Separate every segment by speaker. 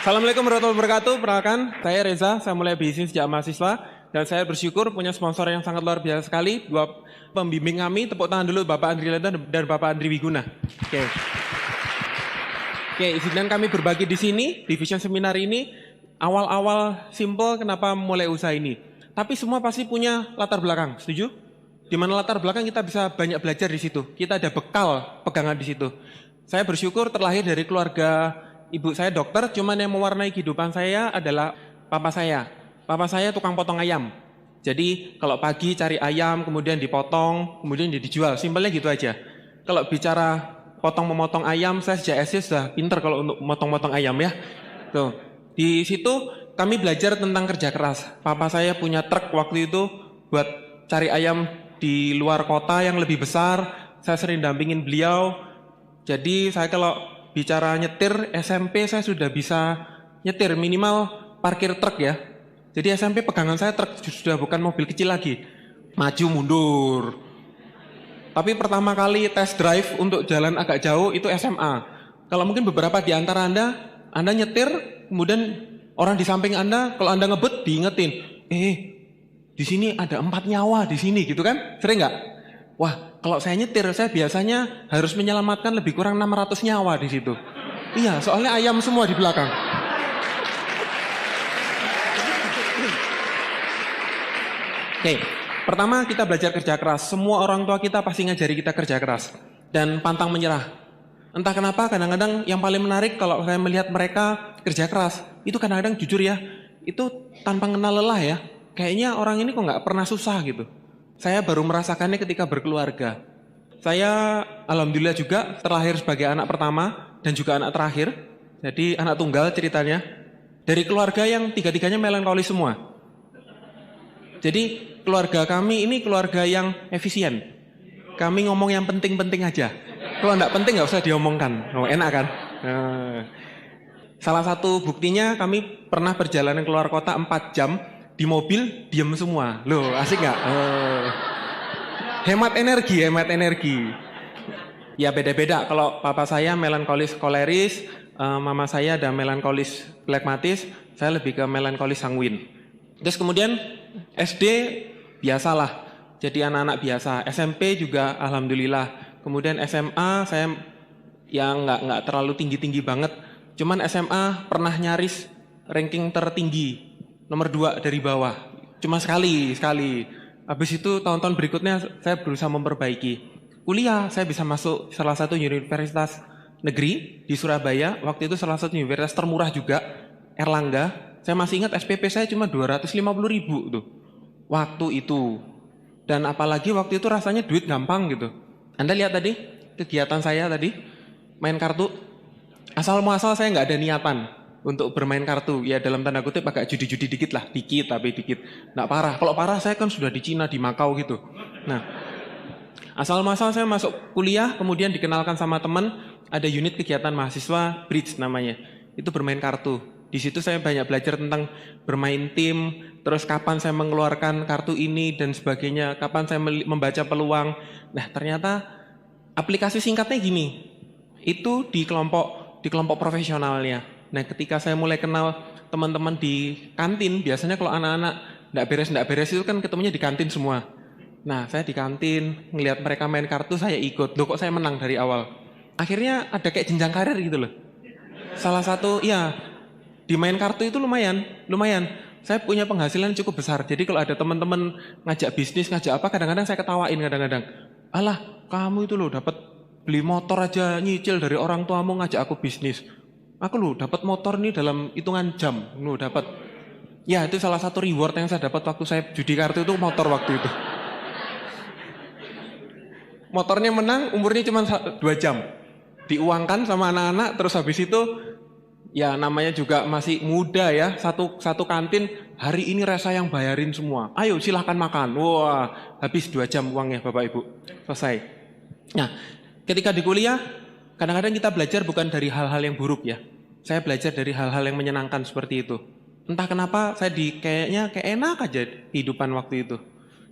Speaker 1: Assalamualaikum warahmatullahi wabarakatuh. Perkenalkan, saya Reza, saya mulai bisnis sejak mahasiswa dan saya bersyukur punya sponsor yang sangat luar biasa sekali. Dua pembimbing kami, tepuk tangan dulu Bapak Andri Lenta dan Bapak Andri Wiguna. Oke, izinkan kami berbagi di sini, di Vision Seminar ini. Awal-awal simple kenapa mulai usaha ini. Tapi semua pasti punya latar belakang, setuju? Di mana latar belakang kita bisa banyak belajar di situ. Kita ada bekal pegangan di situ. Saya bersyukur terlahir dari keluarga ibu saya dokter, cuman yang mewarnai kehidupan saya adalah papa saya. Papa saya tukang potong ayam. Jadi kalau pagi cari ayam, kemudian dipotong, kemudian dijual. Simpelnya gitu aja. Kalau bicara potong-memotong ayam, saya sejak SD sudah pinter kalau untuk motong-motong ayam ya. Tuh. Di situ kami belajar tentang kerja keras. Papa saya punya truk waktu itu buat cari ayam di luar kota yang lebih besar. Saya sering dampingin beliau. Jadi saya kalau bicara nyetir, SMP saya sudah bisa nyetir minimal parkir truk ya. Jadi SMP pegangan saya truk, sudah bukan mobil kecil lagi. Maju mundur. Tapi pertama kali test drive untuk jalan agak jauh itu SMA. Kalau mungkin beberapa di antara Anda nyetir, kemudian orang di samping Anda, kalau Anda ngebut diingetin, di sini ada 4 nyawa di sini gitu kan? Sering nggak? Wah, kalau saya nyetir, saya biasanya harus menyelamatkan lebih kurang 600 nyawa di situ. Iya, soalnya ayam semua di belakang. Oke, pertama kita belajar kerja keras. Semua orang tua kita pasti ngajari kita kerja keras. Dan pantang menyerah. Entah kenapa kadang-kadang yang paling menarik kalau saya melihat mereka kerja keras, itu kadang-kadang jujur ya, itu tanpa kenal lelah ya. Kayaknya orang ini kok nggak pernah susah gitu. Saya baru merasakannya ketika berkeluarga. Saya alhamdulillah juga terlahir sebagai anak pertama dan juga anak terakhir. Jadi anak tunggal ceritanya. Dari keluarga yang tiga-tiganya melankolis semua. Jadi keluarga kami ini keluarga yang efisien. Kami ngomong yang penting-penting aja. Kalau enggak penting nggak usah diomongkan. Oh, enak kan? Salah satu buktinya kami pernah perjalanan keluar kota 4 jam. Di mobil diem semua. Loh, asik nggak? Hemat energi. Ya beda-beda. Kalau papa saya melankolis koleris, mama saya ada melankolis flegmatis, saya lebih ke melankolis sanguin. Terus kemudian SD biasalah. Jadi anak-anak biasa. SMP juga alhamdulillah. Kemudian SMA saya yang nggak terlalu tinggi-tinggi banget. Cuman SMA pernah nyaris ranking tertinggi. Nomor 2 dari bawah, cuma sekali. Habis itu tahun-tahun berikutnya saya berusaha memperbaiki. Kuliah saya bisa masuk salah satu universitas negeri di Surabaya. Waktu itu salah satu universitas termurah juga, Erlangga. Saya masih ingat SPP saya cuma 250.000 tuh waktu itu. Dan apalagi waktu itu rasanya duit gampang gitu. Anda lihat tadi kegiatan saya tadi main kartu. Asal muasal saya nggak ada niatan untuk bermain kartu, ya dalam tanda kutip agak judi-judi dikit lah, dikit. Nggak parah, kalau parah saya kan sudah di Cina, di Makau gitu. Nah, asal muasal saya masuk kuliah, kemudian dikenalkan sama teman, ada unit kegiatan mahasiswa, Bridge namanya, itu bermain kartu. Di situ saya banyak belajar tentang bermain tim, terus kapan saya mengeluarkan kartu ini dan sebagainya, kapan saya membaca peluang. Nah, ternyata aplikasi singkatnya gini, itu di kelompok profesionalnya. Nah, ketika saya mulai kenal teman-teman di kantin, biasanya kalau anak-anak nggak beres itu kan ketemunya di kantin semua. Nah, saya di kantin, ngelihat mereka main kartu, saya ikut. Loh, kok saya menang dari awal? Akhirnya ada kayak jenjang karir gitu loh. Salah satu, ya, di main kartu itu lumayan. Saya punya penghasilan cukup besar. Jadi kalau ada teman-teman ngajak bisnis, ngajak apa, kadang-kadang saya ketawain kadang-kadang. Alah, kamu itu loh dapat beli motor aja nyicil dari orang tuamu ngajak aku bisnis. Aku loh dapat motor nih dalam hitungan jam, loh dapat. Ya itu salah satu reward yang saya dapat waktu saya judi kartu itu motor waktu itu. Motornya menang, umurnya cuma 2 jam. Diuangkan sama anak-anak, terus habis itu, ya namanya juga masih muda ya, satu kantin, hari ini rasa yang bayarin semua. Ayo silahkan makan. Wah, habis 2 jam uangnya Bapak Ibu. Selesai. Nah, ketika di kuliah, kadang-kadang kita belajar bukan dari hal-hal yang buruk ya. Saya belajar dari hal-hal yang menyenangkan seperti itu. Entah kenapa saya kayaknya enak aja kehidupan waktu itu.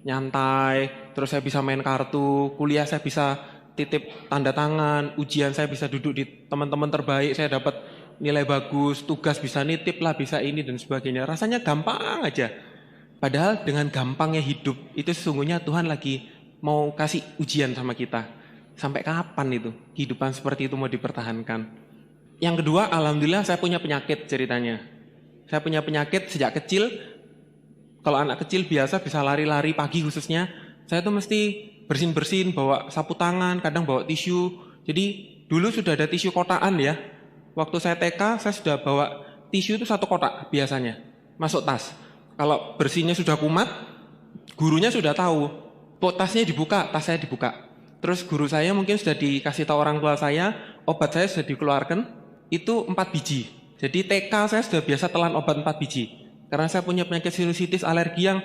Speaker 1: Nyantai, terus saya bisa main kartu, kuliah saya bisa titip tanda tangan, ujian saya bisa duduk di teman-teman terbaik, saya dapat nilai bagus, tugas bisa nitip lah, bisa ini dan sebagainya. Rasanya gampang aja. Padahal dengan gampangnya hidup, itu sesungguhnya Tuhan lagi mau kasih ujian sama kita. Sampai kapan itu kehidupan seperti itu mau dipertahankan? Yang kedua, alhamdulillah saya punya penyakit ceritanya. Saya punya penyakit sejak kecil. Kalau anak kecil biasa bisa lari-lari pagi khususnya, saya tuh mesti bersin-bersin, bawa sapu tangan, kadang bawa tisu. Jadi dulu sudah ada tisu kotakan ya. Waktu saya TK, saya sudah bawa tisu itu 1 kotak biasanya, masuk tas. Kalau bersihnya sudah kumat, gurunya sudah tahu. Tasnya dibuka, tas saya dibuka. Terus guru saya mungkin sudah dikasih tahu orang tua saya, obat saya sudah dikeluarkan, itu 4 biji. Jadi TK saya sudah biasa telan obat 4 biji. Karena saya punya penyakit sinusitis alergi yang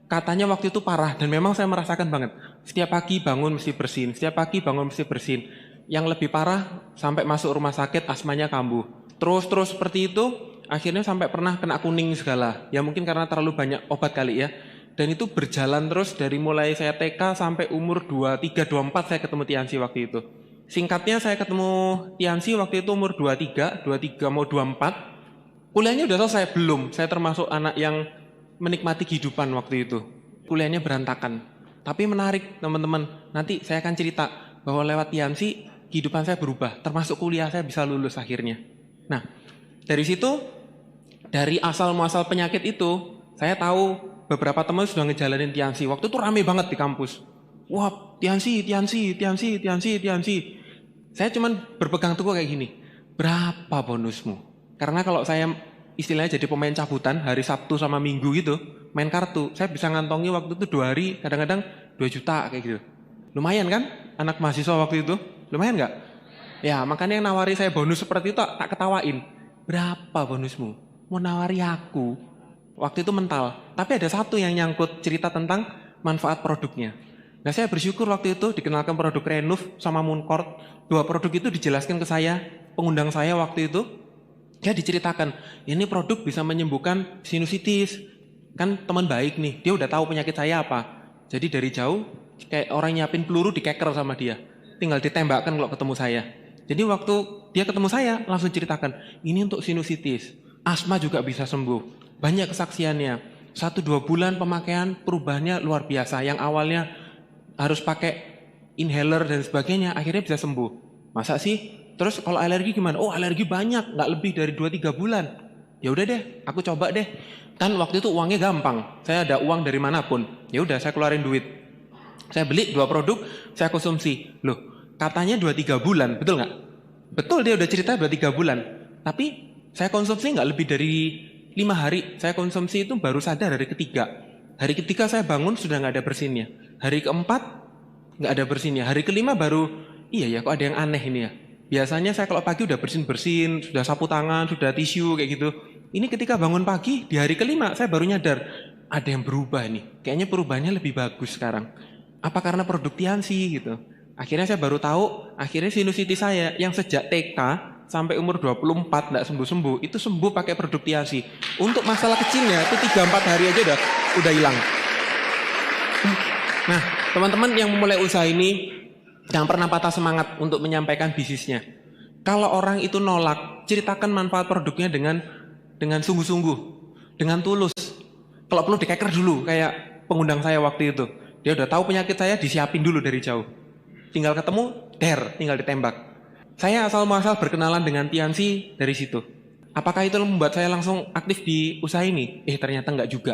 Speaker 1: katanya waktu itu parah. Dan memang saya merasakan banget. Setiap pagi bangun mesti bersin, setiap pagi bangun mesti bersin. Yang lebih parah sampai masuk rumah sakit asmanya kambuh. Terus seperti itu, akhirnya sampai pernah kena kuning segala. Ya mungkin karena terlalu banyak obat kali ya. Dan itu berjalan terus dari mulai saya TK sampai umur 23, 24 saya ketemu Tiansi waktu itu. Singkatnya saya ketemu Tiansi waktu itu umur 23 mau 24. Kuliahnya udah selesai? Belum. Saya termasuk anak yang menikmati kehidupan waktu itu. Kuliahnya berantakan. Tapi menarik teman-teman. Nanti saya akan cerita bahwa lewat Tiansi kehidupan saya berubah. Termasuk kuliah saya bisa lulus akhirnya. Nah, dari situ, dari asal muasal penyakit itu, saya tahu beberapa teman sudah ngejalanin Tiansi. Waktu itu rame banget di kampus. Wah, Tiansi. Saya cuman berpegang teguh kayak gini. Berapa bonusmu? Karena kalau saya istilahnya jadi pemain cabutan hari Sabtu sama Minggu gitu, main kartu, saya bisa ngantongi waktu itu 2 hari, kadang-kadang 2 juta kayak gitu. Lumayan kan? Anak mahasiswa waktu itu? Lumayan nggak? Ya, makanya yang nawari saya bonus seperti itu tak ketawain. Berapa bonusmu? Mau nawari aku? Waktu itu mental. Tapi ada satu yang nyangkut cerita tentang manfaat produknya. Nah, saya bersyukur waktu itu dikenalkan produk Renuf sama Mooncourt. 2 produk itu dijelaskan ke saya, pengundang saya waktu itu. Dia diceritakan, ini produk bisa menyembuhkan sinusitis. Kan teman baik nih, dia udah tahu penyakit saya apa. Jadi dari jauh, kayak orang nyiapin peluru dikeker sama dia. Tinggal ditembakkan kalau ketemu saya. Jadi waktu dia ketemu saya, langsung ceritakan, ini untuk sinusitis. Asma juga bisa sembuh. Banyak kesaksiannya. 1-2 bulan pemakaian perubahannya luar biasa. Yang awalnya harus pakai inhaler dan sebagainya, akhirnya bisa sembuh. Masa sih? Terus kalau alergi gimana? Oh, alergi banyak, nggak lebih dari 2-3 bulan. Ya udah deh, aku coba deh. Kan waktu itu uangnya gampang. Saya ada uang dari manapun. Ya udah, saya keluarin duit. Saya beli 2 produk, saya konsumsi. Loh, katanya 2-3 bulan, betul nggak? Betul, dia udah cerita 2-3 bulan. Tapi saya konsumsi nggak lebih dari 5 hari. Saya konsumsi itu baru sadar hari ketiga. Hari ketiga saya bangun sudah nggak ada bersinnya. Hari keempat nggak ada bersinnya. Hari kelima baru, iya ya kok ada yang aneh ini ya. Biasanya saya kalau pagi udah bersin-bersin, sudah sapu tangan, sudah tisu kayak gitu. Ini ketika bangun pagi, di hari kelima saya baru nyadar, ada yang berubah nih. Kayaknya perubahannya lebih bagus sekarang. Apa karena produk Tiansi gitu. Akhirnya saya baru tahu, akhirnya sinusitis saya yang sejak TK sampai umur 24 enggak sembuh-sembuh, itu sembuh pakai produk Tiansi. Untuk masalah kecilnya, itu 3-4 hari aja udah hilang. Nah, teman-teman yang memulai usaha ini, jangan pernah patah semangat untuk menyampaikan bisnisnya. Kalau orang itu nolak, ceritakan manfaat produknya dengan sungguh-sungguh, dengan tulus. Kalau perlu dikeker dulu, kayak pengundang saya waktu itu. Dia udah tahu penyakit saya, disiapin dulu dari jauh. Tinggal ketemu, tinggal ditembak. Saya asal muasal berkenalan dengan Tiansi dari situ. Apakah itu membuat saya langsung aktif di usaha ini? Ternyata enggak juga.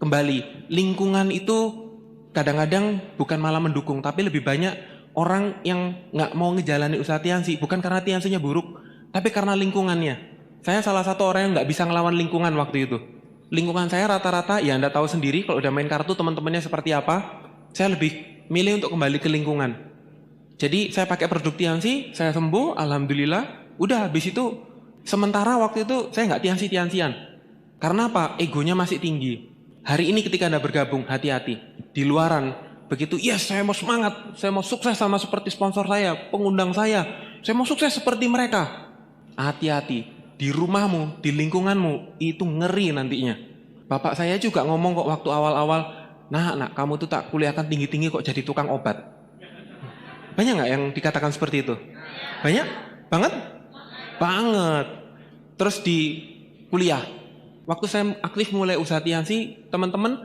Speaker 1: Kembali, lingkungan itu kadang-kadang bukan malah mendukung, tapi lebih banyak orang yang nggak mau ngejalani usaha Tiansi, bukan karena Tiansinya buruk, tapi karena lingkungannya. Saya salah satu orang yang nggak bisa ngelawan lingkungan waktu itu. Lingkungan saya rata-rata, ya Anda tahu sendiri, kalau udah main kartu teman-temannya seperti apa, saya lebih milih untuk kembali ke lingkungan. Jadi saya pakai produk Tiansi, saya sembuh, alhamdulillah. Udah habis itu, sementara waktu itu saya nggak Tiansian. Karena apa? Egonya masih tinggi. Hari ini ketika Anda bergabung, hati-hati. Di luaran, begitu, yes saya mau semangat, saya mau sukses sama seperti sponsor saya, pengundang saya mau sukses seperti mereka. Hati-hati, di rumahmu, di lingkunganmu, itu ngeri nantinya. Bapak saya juga ngomong kok waktu awal-awal, nak kamu tuh tak kuliahkan tinggi-tinggi kok jadi tukang obat. Banyak nggak yang dikatakan seperti itu? Banyak? Banget? Banget. Terus di kuliah, waktu saya aktif mulai usaha Tiansi, teman-teman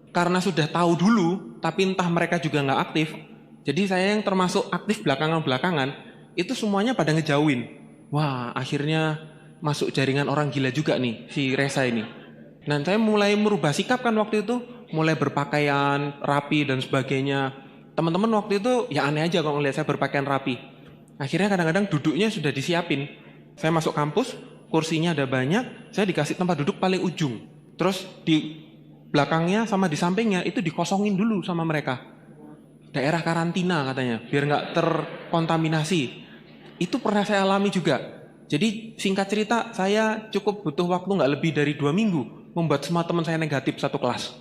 Speaker 1: karena sudah tahu dulu, tapi entah mereka juga nggak aktif, jadi saya yang termasuk aktif belakangan-belakangan, itu semuanya pada ngejauhin. Wah, akhirnya masuk jaringan orang gila juga nih, si Reza ini. Dan saya mulai merubah sikap kan waktu itu, mulai berpakaian rapi dan sebagainya. Teman-teman waktu itu ya aneh aja kalau ngeliat saya berpakaian rapi. Akhirnya kadang-kadang duduknya sudah disiapin. Saya masuk kampus, kursinya ada banyak, saya dikasih tempat duduk paling ujung. Terus di belakangnya sama di sampingnya itu dikosongin dulu sama mereka. Daerah karantina katanya, biar nggak terkontaminasi. Itu pernah saya alami juga. Jadi singkat cerita, saya cukup butuh waktu nggak lebih dari 2 minggu membuat semua teman saya negatif satu kelas.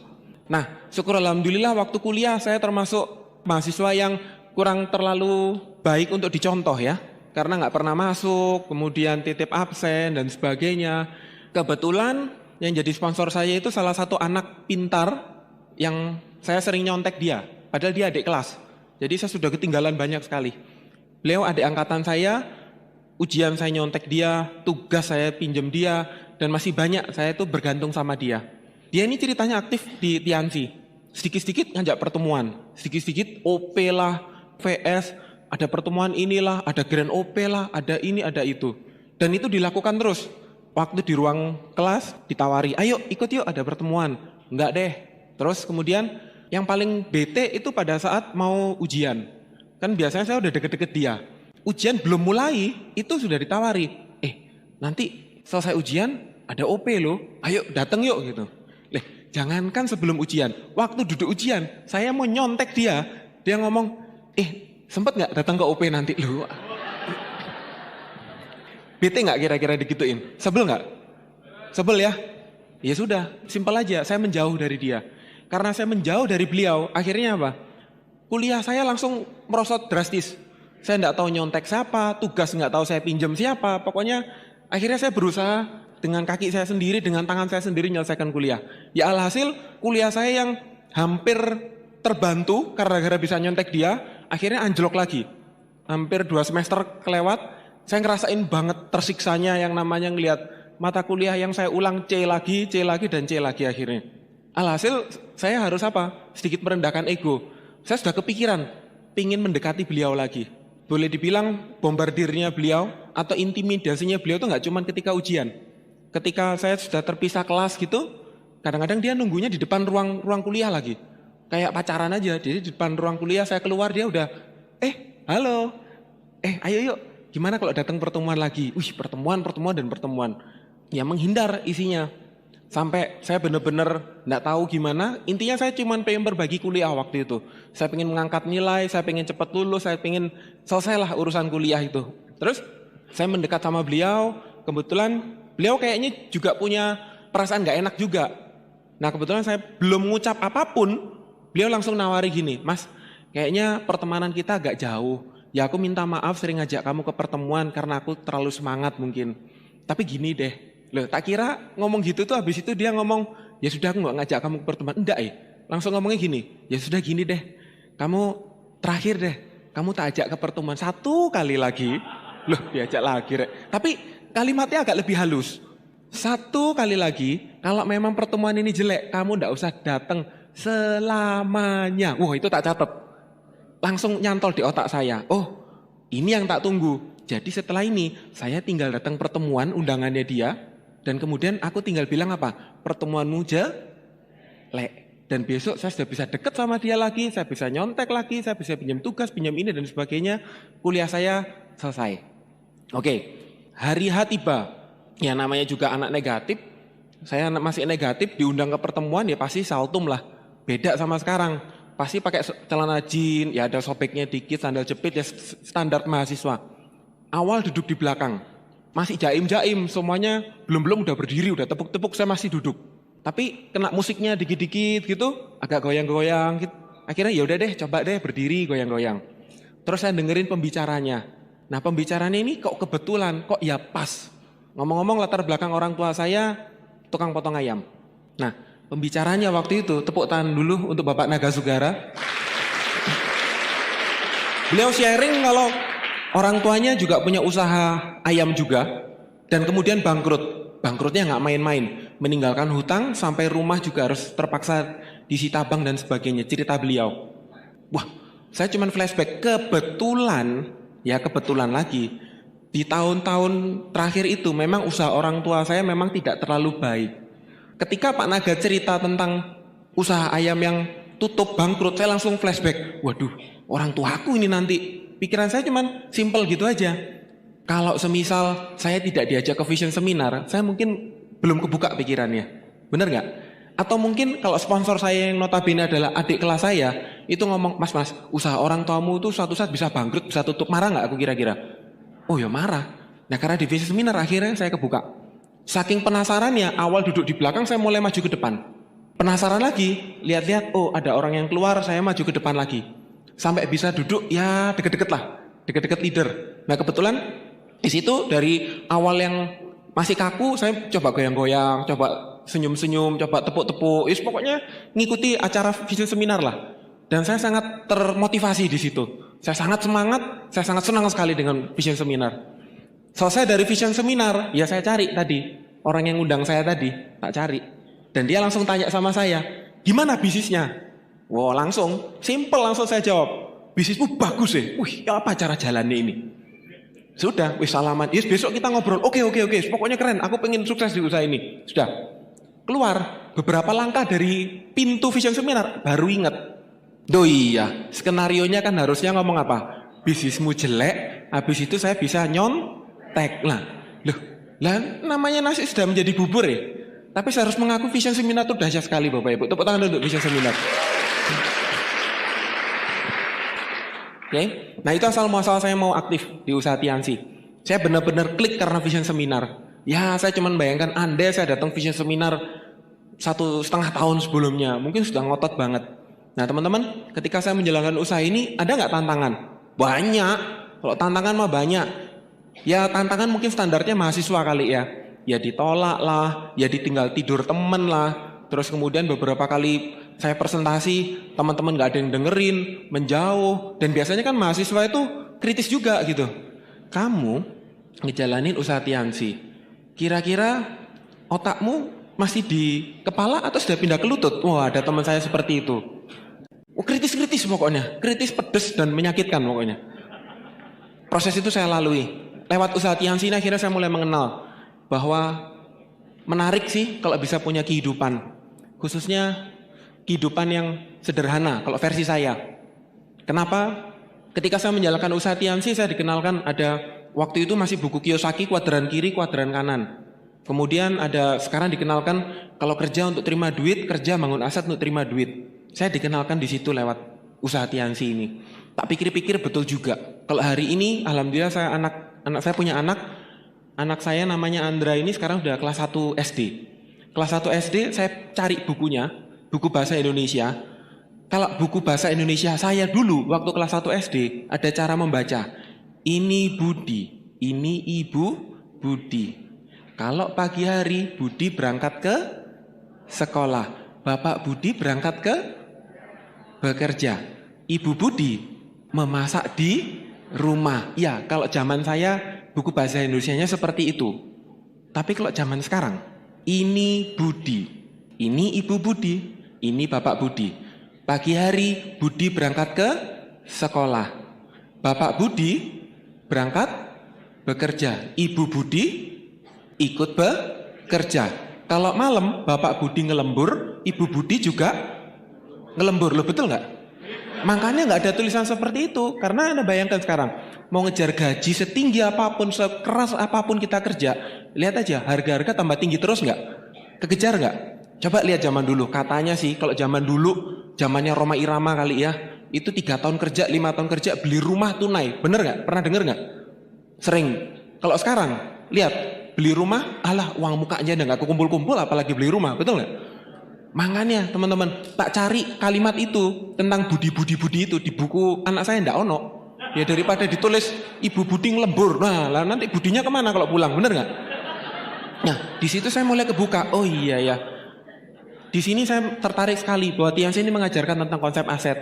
Speaker 1: Nah, syukur alhamdulillah waktu kuliah saya termasuk mahasiswa yang kurang terlalu baik untuk dicontoh ya. Karena nggak pernah masuk, kemudian titip absen dan sebagainya. Kebetulan yang jadi sponsor saya itu salah satu anak pintar yang saya sering nyontek dia. Padahal dia adik kelas. Jadi saya sudah ketinggalan banyak sekali. Beliau adik angkatan saya, ujian saya nyontek dia, tugas saya pinjem dia, dan masih banyak saya itu bergantung sama dia. Dia ini ceritanya aktif di Tiansi. Sedikit-sedikit ngajak pertemuan. Sedikit-sedikit OP lah, VS, ada pertemuan inilah, ada Grand OP lah, ada ini, ada itu. Dan itu dilakukan terus. Waktu di ruang kelas ditawari, ayo ikut yuk ada pertemuan. Enggak deh. Terus kemudian yang paling bete itu pada saat mau ujian. Kan biasanya saya udah deket-deket dia. Ujian belum mulai, itu sudah ditawari. Nanti selesai ujian ada OP loh, ayo dateng yuk gitu. Jangankan sebelum ujian, waktu duduk ujian, saya mau nyontek dia. Dia ngomong, sempet gak datang ke OP nanti? Loh, bete gak kira-kira digituin? Sebel gak? Sebel ya? Ya sudah, simpel aja, saya menjauh dari dia. Karena saya menjauh dari beliau, akhirnya apa? Kuliah saya langsung merosot drastis. Saya gak tahu nyontek siapa, tugas gak tahu saya pinjam siapa. Pokoknya akhirnya saya berusaha dengan kaki saya sendiri, dengan tangan saya sendiri menyelesaikan kuliah. Ya alhasil kuliah saya yang hampir terbantu karena gara-gara bisa nyontek dia, akhirnya anjlok lagi. Hampir 2 semester kelewat. Saya ngerasain banget tersiksanya yang namanya ngelihat mata kuliah yang saya ulang C lagi, dan C lagi akhirnya. Alhasil saya harus apa? Sedikit merendahkan ego. Saya sudah kepikiran, pingin mendekati beliau lagi. Boleh dibilang bombardirnya beliau atau intimidasinya beliau itu nggak cuma ketika ujian. Ketika saya sudah terpisah kelas gitu, kadang-kadang dia nunggunya di depan ruang kuliah lagi. Kayak pacaran aja, jadi di depan ruang kuliah saya keluar dia udah, halo, ayo yuk. Gimana kalau datang pertemuan lagi? Pertemuan. Ya menghindar isinya. Sampai saya benar-benar enggak tahu gimana. Intinya saya cuma pengen berbagi kuliah waktu itu. Saya pengen mengangkat nilai, saya pengen cepat lulus, saya pengen selesailah urusan kuliah itu. Terus saya mendekat sama beliau. Kebetulan beliau kayaknya juga punya perasaan enggak enak juga. Nah kebetulan saya belum mengucap apapun. Beliau langsung nawari gini, Mas, kayaknya pertemanan kita agak jauh. Ya aku minta maaf sering ngajak kamu ke pertemuan karena aku terlalu semangat mungkin. Tapi gini deh, loh tak kira ngomong gitu tuh habis itu dia ngomong, ya sudah aku gak ngajak kamu ke pertemuan. Enggak langsung ngomongnya gini, ya sudah gini deh, kamu terakhir deh, kamu tak ajak ke pertemuan 1 kali lagi. Loh diajak lagi rek. Tapi kalimatnya agak lebih halus. 1 kali lagi, kalau memang pertemuan ini jelek, kamu ndak usah datang selamanya. Wah itu tak catat. Langsung nyantol di otak saya. Oh, ini yang tak tunggu. Jadi setelah ini, saya tinggal datang pertemuan undangannya dia. Dan kemudian aku tinggal bilang apa? Pertemuanmu jelek. Dan besok saya sudah bisa deket sama dia lagi. Saya bisa nyontek lagi. Saya bisa pinjam tugas, pinjam ini dan sebagainya. Kuliah saya selesai. Oke, hari H tiba. Ya namanya juga anak negatif. Saya masih negatif, diundang ke pertemuan ya pasti saltum lah. Beda sama sekarang. Pasti pakai celana jeans, ya ada sobeknya dikit, sandal jepit, ya standar mahasiswa. Awal duduk di belakang, masih jaim-jaim, semuanya belum udah berdiri, udah tepuk-tepuk, saya masih duduk. Tapi kena musiknya dikit-dikit gitu, agak goyang-goyang gitu. Akhirnya ya udah deh, coba deh berdiri goyang-goyang. Terus saya dengerin pembicaranya. Nah pembicaranya ini kok kebetulan, kok ya pas. Ngomong-ngomong latar belakang orang tua saya, tukang potong ayam. Nah, pembicaranya waktu itu, tepuk tangan dulu untuk Bapak Naga Sugara. Beliau sharing kalau orang tuanya juga punya usaha ayam juga. Dan kemudian bangkrut. Bangkrutnya nggak main-main. Meninggalkan hutang sampai rumah juga harus terpaksa disita bank dan sebagainya. Cerita beliau. Wah, saya cuman flashback. Kebetulan lagi. Di tahun-tahun terakhir itu memang usaha orang tua saya memang tidak terlalu baik. Ketika Pak Naga cerita tentang usaha ayam yang tutup bangkrut, saya langsung flashback. Waduh, orang tuaku ini nanti. Pikiran saya cuman simple gitu aja. Kalau semisal saya tidak diajak ke vision seminar, saya mungkin belum kebuka pikirannya. Bener nggak? Atau mungkin kalau sponsor saya yang notabene adalah adik kelas saya, itu ngomong, mas, usaha orang tuamu itu suatu saat bisa bangkrut, bisa tutup. Marah nggak aku kira-kira? Oh ya marah. Nah karena di vision seminar akhirnya saya kebuka. Saking penasarannya, awal duduk di belakang saya mulai maju ke depan. Penasaran lagi, lihat-lihat, oh ada orang yang keluar, saya maju ke depan lagi. Sampai bisa duduk, ya deket-deket lah. Deket-deket leader. Nah kebetulan di situ dari awal yang masih kaku, saya coba goyang-goyang, coba senyum-senyum, coba tepuk-tepuk. Pokoknya ngikuti acara vision seminar lah. Dan saya sangat termotivasi di situ. Saya sangat semangat, saya sangat senang sekali dengan vision seminar. Selesai dari vision seminar, ya saya cari tadi. Orang yang undang saya tadi, tak cari. Dan dia langsung tanya sama saya, gimana bisnisnya? Wah langsung, simple langsung saya jawab. Bisnismu bagus ya? Wih, apa cara jalannya ini? Sudah, wis salaman. Yes, besok kita ngobrol. Oke. Pokoknya keren. Aku pengen sukses di usaha ini. Sudah. Keluar beberapa langkah dari pintu vision seminar, baru ingat. Duh iya, skenarionya kan harusnya ngomong apa? Bisnismu jelek, habis itu saya bisa nyontek lah. Loh, namanya nasi sudah menjadi bubur ya. Tapi saya harus mengaku vision seminar itu dahsyat sekali Bapak Ibu. Tepuk tangan untuk vision seminar. Oke, nah itu asal muasal saya mau aktif di usaha Tiansi. Saya benar-benar klik karena vision seminar. Ya, saya cuma bayangkan andai saya datang vision seminar 1,5 tahun sebelumnya, mungkin sudah ngotot banget. Nah teman-teman, ketika saya menjalankan usaha ini, ada nggak tantangan? Banyak. Kalau tantangan mah banyak. Ya tantangan mungkin standarnya mahasiswa kali ya. Ya ditolak lah, ya ditinggal tidur temen lah. Terus kemudian beberapa kali saya presentasi, teman-teman nggak ada yang dengerin, menjauh. Dan biasanya kan mahasiswa itu kritis juga gitu. Kamu ngejalanin usaha Tiansi, kira-kira otakmu masih di kepala atau sudah pindah ke lutut? Wah, ada teman saya seperti itu. Oh, kritis pokoknya, kritis, pedes dan menyakitkan pokoknya. Proses itu saya lalui. Lewat usaha Tiansi ini akhirnya saya mulai mengenal bahwa menarik sih kalau bisa punya kehidupan. Khususnya kehidupan yang sederhana kalau versi saya. Kenapa? Ketika saya menjalankan usaha Tiansi, saya dikenalkan ada waktu itu masih buku Kiyosaki, kuadran kiri, kuadran kanan. Kemudian ada sekarang dikenalkan kalau kerja untuk terima duit, kerja bangun aset untuk terima duit. Saya dikenalkan di situ lewat usaha Tiansi ini. Tak pikir-pikir betul juga. Kalau hari ini, alhamdulillah saya saya punya anak saya namanya Andra ini sekarang sudah kelas 1 SD. Kelas 1 SD saya cari bukunya, buku bahasa Indonesia. Kalau buku bahasa Indonesia saya dulu waktu kelas 1 SD ada cara membaca. Ini Budi, ini Ibu Budi. Kalau pagi hari Budi berangkat ke sekolah, Bapak Budi berangkat ke bekerja, Ibu Budi memasak di rumah. Ya, kalau zaman saya buku bahasa Indonesianya seperti itu. Tapi kalau zaman sekarang, ini Budi, ini Ibu Budi, ini Bapak Budi. Pagi hari Budi berangkat ke sekolah, Bapak Budi berangkat bekerja, Ibu Budi ikut bekerja. Kalau malam Bapak Budi ngelembur, Ibu Budi juga ngelembur. Loh betul nggak? Makanya nggak ada tulisan seperti itu. Karena Anda bayangkan sekarang, mau ngejar gaji setinggi apapun, sekeras apapun kita kerja, lihat aja harga-harga tambah tinggi terus nggak? Kekejar nggak? Coba lihat zaman dulu. Katanya sih kalau zaman dulu, zamannya Roma Irama kali ya, itu 3 tahun kerja, 5 tahun kerja, beli rumah tunai. Bener nggak? Pernah denger nggak? Sering. Kalau sekarang, lihat, beli rumah, alah uang mukanya udah nggak kumpul-kumpul, apalagi beli rumah, betul nggak? Makanya teman-teman, tak cari kalimat itu tentang budi-budi itu di buku anak saya ndak ono. Ya daripada ditulis Ibu Budi ngelembur, nah lah nanti budinya kemana kalau pulang, bener nggak? Nah di situ saya mulai kebuka, oh iya ya. Di sini saya tertarik sekali bahwa Tiansi ini mengajarkan tentang konsep aset.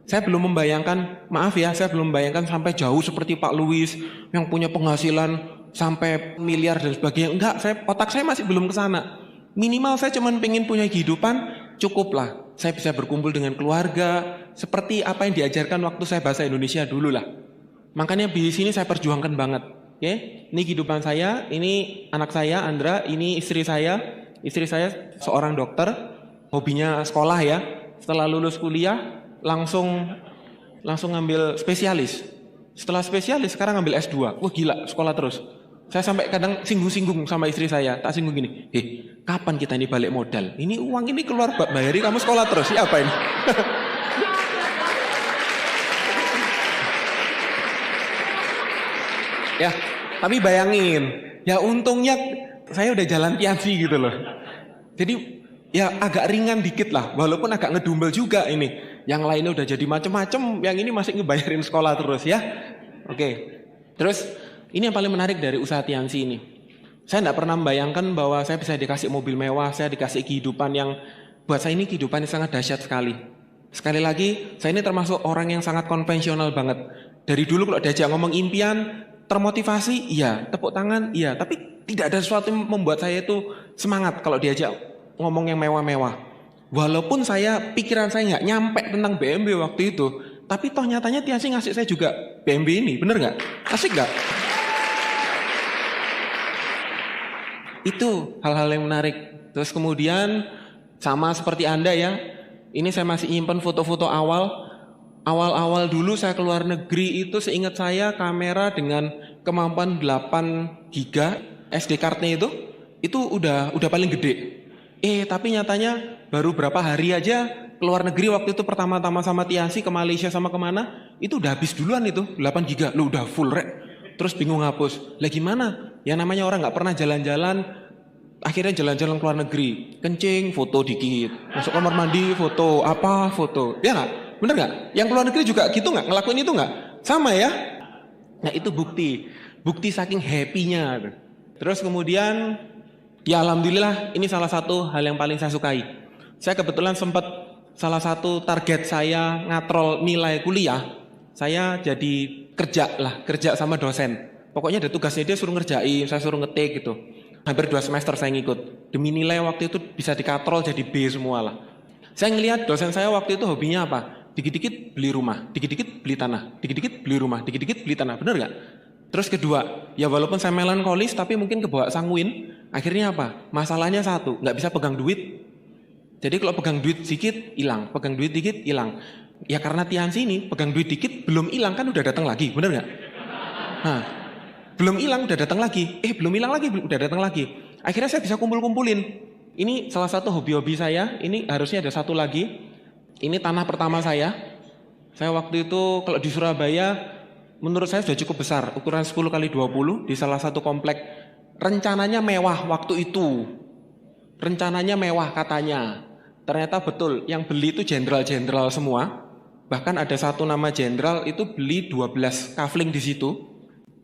Speaker 1: Saya belum membayangkan, maaf ya, saya belum membayangkan sampai jauh seperti Pak Louis yang punya penghasilan sampai miliar dan sebagainya. Enggak, otak saya masih belum ke sana. Minimal saya cuma pengen punya kehidupan, cukuplah. Saya bisa berkumpul dengan keluarga, seperti apa yang diajarkan waktu saya bahasa Indonesia dulu lah. Makanya di sini saya perjuangkan banget. Oke, ini kehidupan saya, ini anak saya Andra, ini istri saya. Istri saya seorang dokter, hobinya sekolah ya. Setelah lulus kuliah, langsung ngambil spesialis. Setelah spesialis, sekarang ngambil S2. Wah gila, sekolah terus. Saya sampai kadang singgung-singgung sama istri saya. Tak singgung gini, kapan kita ini balik modal? Ini uang ini keluar bayari kamu sekolah terus. Siapa ini? Ya, tapi bayangin. Ya untungnya saya udah jalan tiansi gitu loh. Jadi ya agak ringan dikit lah. Walaupun agak ngedumbel juga ini. Yang lainnya udah jadi macem-macem. Yang ini masih ngebayarin sekolah terus ya. Oke. Terus ini yang paling menarik dari usaha Tiansi ini. Saya tidak pernah membayangkan bahwa saya bisa dikasih mobil mewah, saya dikasih kehidupan yang buat saya ini kehidupan yang sangat dahsyat sekali. Sekali lagi, saya ini termasuk orang yang sangat konvensional banget. Dari dulu kalau diajak ngomong impian, termotivasi, iya, tepuk tangan, iya. Tapi tidak ada sesuatu yang membuat saya itu semangat kalau diajak ngomong yang mewah-mewah. Walaupun pikiran saya nggak nyampe tentang BMW waktu itu, tapi toh nyatanya Tiansi ngasih saya juga BMW ini, bener nggak? Asik nggak? Itu hal-hal yang menarik. Terus kemudian sama seperti Anda ya, ini saya masih nyimpen foto-foto awal dulu saya keluar negeri itu seingat saya kamera dengan kemampuan 8 giga SD card-nya itu udah paling gede. Tapi nyatanya baru berapa hari aja keluar negeri waktu itu pertama-tama sama Tiansi ke Malaysia sama kemana, itu udah habis duluan itu 8 giga, lu udah full rek. Terus bingung hapus. Lah gimana? Yang namanya orang nggak pernah jalan-jalan, akhirnya jalan-jalan keluar negeri, kencing, foto dikit, masuk kamar mandi, foto, foto, ya nggak? Bener nggak? Yang keluar negeri juga gitu nggak? Ngelakuin itu nggak? Sama ya? Nah itu bukti saking happy-nya. Terus kemudian, ya alhamdulillah ini salah satu hal yang paling saya sukai. Saya kebetulan sempat salah satu target saya ngatrol nilai kuliah, saya jadi kerja sama dosen. Pokoknya ada tugasnya dia suruh ngerjain, saya suruh ngetik gitu. Hampir 2 semester saya ngikut. Demi nilai waktu itu bisa dikatrol jadi B semua lah. Saya ngelihat dosen saya waktu itu hobinya apa? Dikit-dikit beli rumah, dikit-dikit beli tanah, dikit-dikit beli rumah, dikit-dikit beli tanah. Bener gak? Terus kedua, ya walaupun saya melankolis tapi mungkin kebawa sanguin. Akhirnya apa? Masalahnya satu, gak bisa pegang duit. Jadi kalau pegang duit sedikit, hilang. Pegang duit dikit, hilang. Ya karena Tiansi ini pegang duit dikit belum hilang kan udah datang lagi, bener nggak? Nah, belum hilang udah datang lagi, belum hilang lagi udah datang lagi. Akhirnya saya bisa kumpulin. Ini salah satu hobi-hobi saya. Ini harusnya ada satu lagi. Ini tanah pertama saya. Saya waktu itu kalau di Surabaya, menurut saya sudah cukup besar, ukuran 10x20 di salah satu komplek. Rencananya mewah waktu itu. Rencananya mewah katanya. Ternyata betul, yang beli itu jenderal-jenderal semua. Bahkan ada satu nama jenderal itu beli 12 kafling di situ.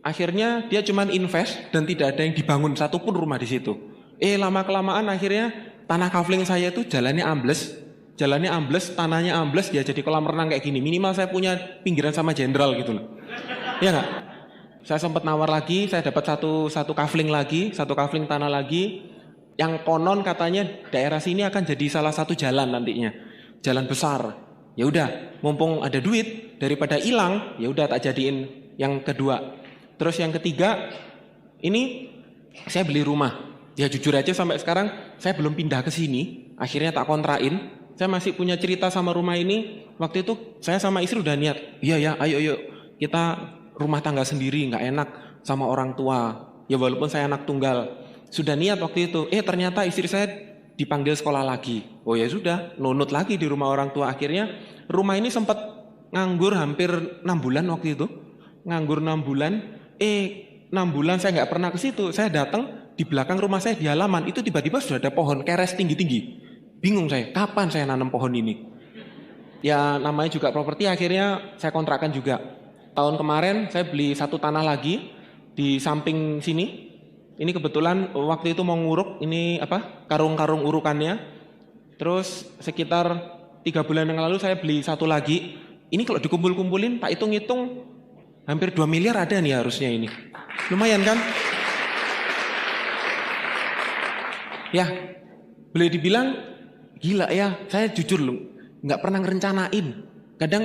Speaker 1: Akhirnya dia cuma invest dan tidak ada yang dibangun satupun rumah di situ. Lama-kelamaan akhirnya tanah kafling saya itu jalannya ambles, tanahnya ambles, ya jadi kolam renang kayak gini. Minimal saya punya pinggiran sama jenderal gitu loh. Iya nggak? Saya sempat nawar lagi, saya dapat satu kafling lagi, satu kafling tanah lagi. Yang konon katanya daerah sini akan jadi salah satu jalan nantinya, jalan besar. Ya udah, mumpung ada duit daripada hilang, ya udah tak jadiin yang kedua. Terus yang ketiga, ini saya beli rumah. Ya jujur aja sampai sekarang saya belum pindah ke sini. Akhirnya tak kontrain. Saya masih punya cerita sama rumah ini. Waktu itu saya sama istri udah niat. Iya ya, ayo kita rumah tangga sendiri, nggak enak sama orang tua. Ya walaupun saya anak tunggal. Sudah niat waktu itu. Ternyata istri saya dipanggil sekolah lagi. Oh ya sudah, nunut lagi di rumah orang tua. Akhirnya rumah ini sempat nganggur hampir 6 bulan waktu itu. Nganggur 6 bulan. 6 bulan saya nggak pernah ke situ. Saya datang di belakang rumah saya di halaman itu tiba-tiba sudah ada pohon keres tinggi-tinggi. Bingung saya, kapan saya nanam pohon ini? Ya namanya juga properti, akhirnya saya kontrakkan juga. Tahun kemarin saya beli satu tanah lagi di samping sini. Ini kebetulan waktu itu mau nguruk, ini karung-karung urukannya. Terus sekitar 3 bulan yang lalu saya beli satu lagi. Ini kalau dikumpul-kumpulin, tak hitung-hitung hampir 2 miliar ada nih harusnya ini. Lumayan kan? Ya, boleh dibilang gila ya, saya jujur loh, nggak pernah ngerencanain. Kadang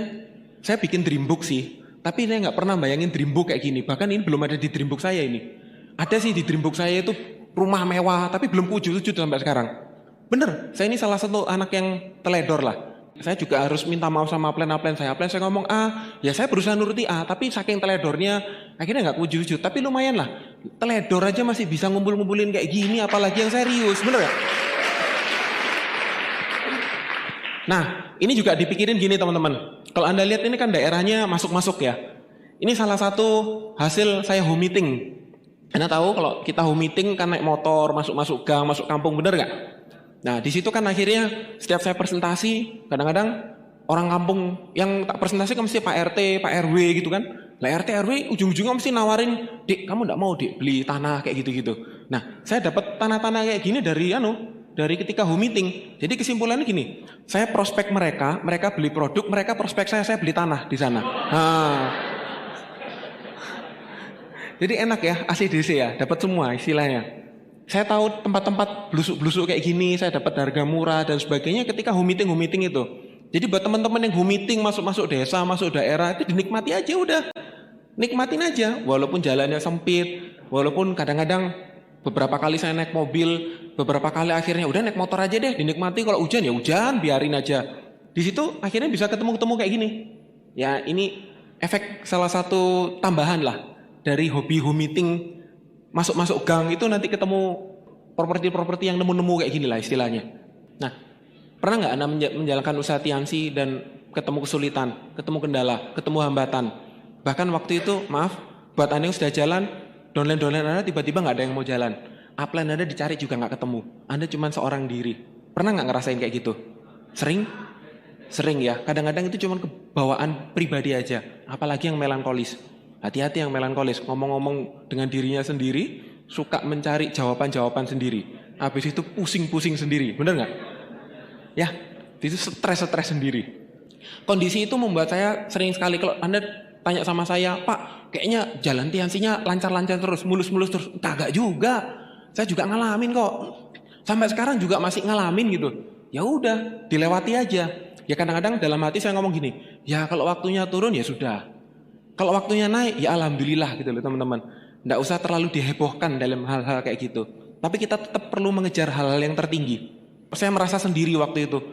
Speaker 1: saya bikin dreambook sih, tapi saya nggak pernah bayangin dreambook kayak gini. Bahkan ini belum ada di dreambook saya ini. Ada sih di dreambook saya itu rumah mewah, tapi belum wujud-wujud sampai sekarang. Bener, saya ini salah satu anak yang teledor lah. Saya juga harus minta maaf sama plan saya. Plan saya ngomong A, ya saya berusaha nuruti A, tapi saking teledornya akhirnya nggak wujud-wujud. Tapi lumayan lah, teledor aja masih bisa ngumpul-ngumpulin kayak gini, apalagi yang serius, bener ya? Nah, ini juga dipikirin gini teman-teman. Kalau Anda lihat ini kan daerahnya masuk-masuk ya. Ini salah satu hasil saya home meeting. Anda tahu kalau kita home meeting kan naik motor, masuk-masuk gang, masuk kampung, bener nggak? Nah, di situ kan akhirnya setiap saya presentasi, kadang-kadang orang kampung yang tak presentasi kan mesti Pak RT, Pak RW gitu kan. Lah RT RW ujung-ujungnya mesti nawarin, "Dik, kamu enggak mau Dik beli tanah kayak gitu-gitu." Nah, saya dapat tanah-tanah kayak gini dari ketika home meeting. Jadi kesimpulannya gini, saya prospek mereka beli produk, mereka prospek saya beli tanah di sana. Nah, jadi enak ya, ACDC ya, dapat semua istilahnya. Saya tahu tempat-tempat blusuk-blusuk kayak gini, saya dapat harga murah dan sebagainya ketika home meeting itu. Jadi buat teman-teman yang home meeting masuk desa, masuk daerah itu dinikmati aja udah. Nikmatin aja, walaupun jalannya sempit, walaupun kadang-kadang beberapa kali saya naik mobil, beberapa kali akhirnya udah naik motor aja deh, dinikmati. Kalau hujan ya hujan, biarin aja. Di situ akhirnya bisa ketemu-ketemu kayak gini. Ya ini efek salah satu tambahan lah dari hobi home meeting. Masuk-masuk gang itu nanti ketemu properti-properti yang nemu-nemu kayak gini lah istilahnya. Nah, pernah nggak Anda menjalankan usaha tiansi dan ketemu kesulitan, ketemu kendala, ketemu hambatan? Bahkan waktu itu, maaf, buat Anda yang sudah jalan, downline Anda tiba-tiba nggak ada yang mau jalan. Upline Anda dicari juga nggak ketemu. Anda cuma seorang diri. Pernah nggak ngerasain kayak gitu? Sering? Sering ya. Kadang-kadang itu cuma kebawaan pribadi aja. Apalagi yang melankolis. Hati-hati yang melankolis, ngomong-ngomong dengan dirinya sendiri, suka mencari jawaban-jawaban sendiri. Habis itu pusing-pusing sendiri, bener nggak? Ya, itu stres sendiri. Kondisi itu membuat saya sering sekali, kalau Anda tanya sama saya, "Pak, kayaknya jalan tiansinya lancar-lancar terus, mulus-mulus terus." Kagak juga, saya juga ngalamin kok. Sampai sekarang juga masih ngalamin gitu. Ya udah, dilewati aja. Ya kadang-kadang dalam hati saya ngomong gini, ya kalau waktunya turun ya sudah. Kalau waktunya naik, ya alhamdulillah gitu loh teman-teman. Nggak usah terlalu dihebohkan dalam hal-hal kayak gitu. Tapi kita tetap perlu mengejar hal-hal yang tertinggi. Saya merasa sendiri waktu itu.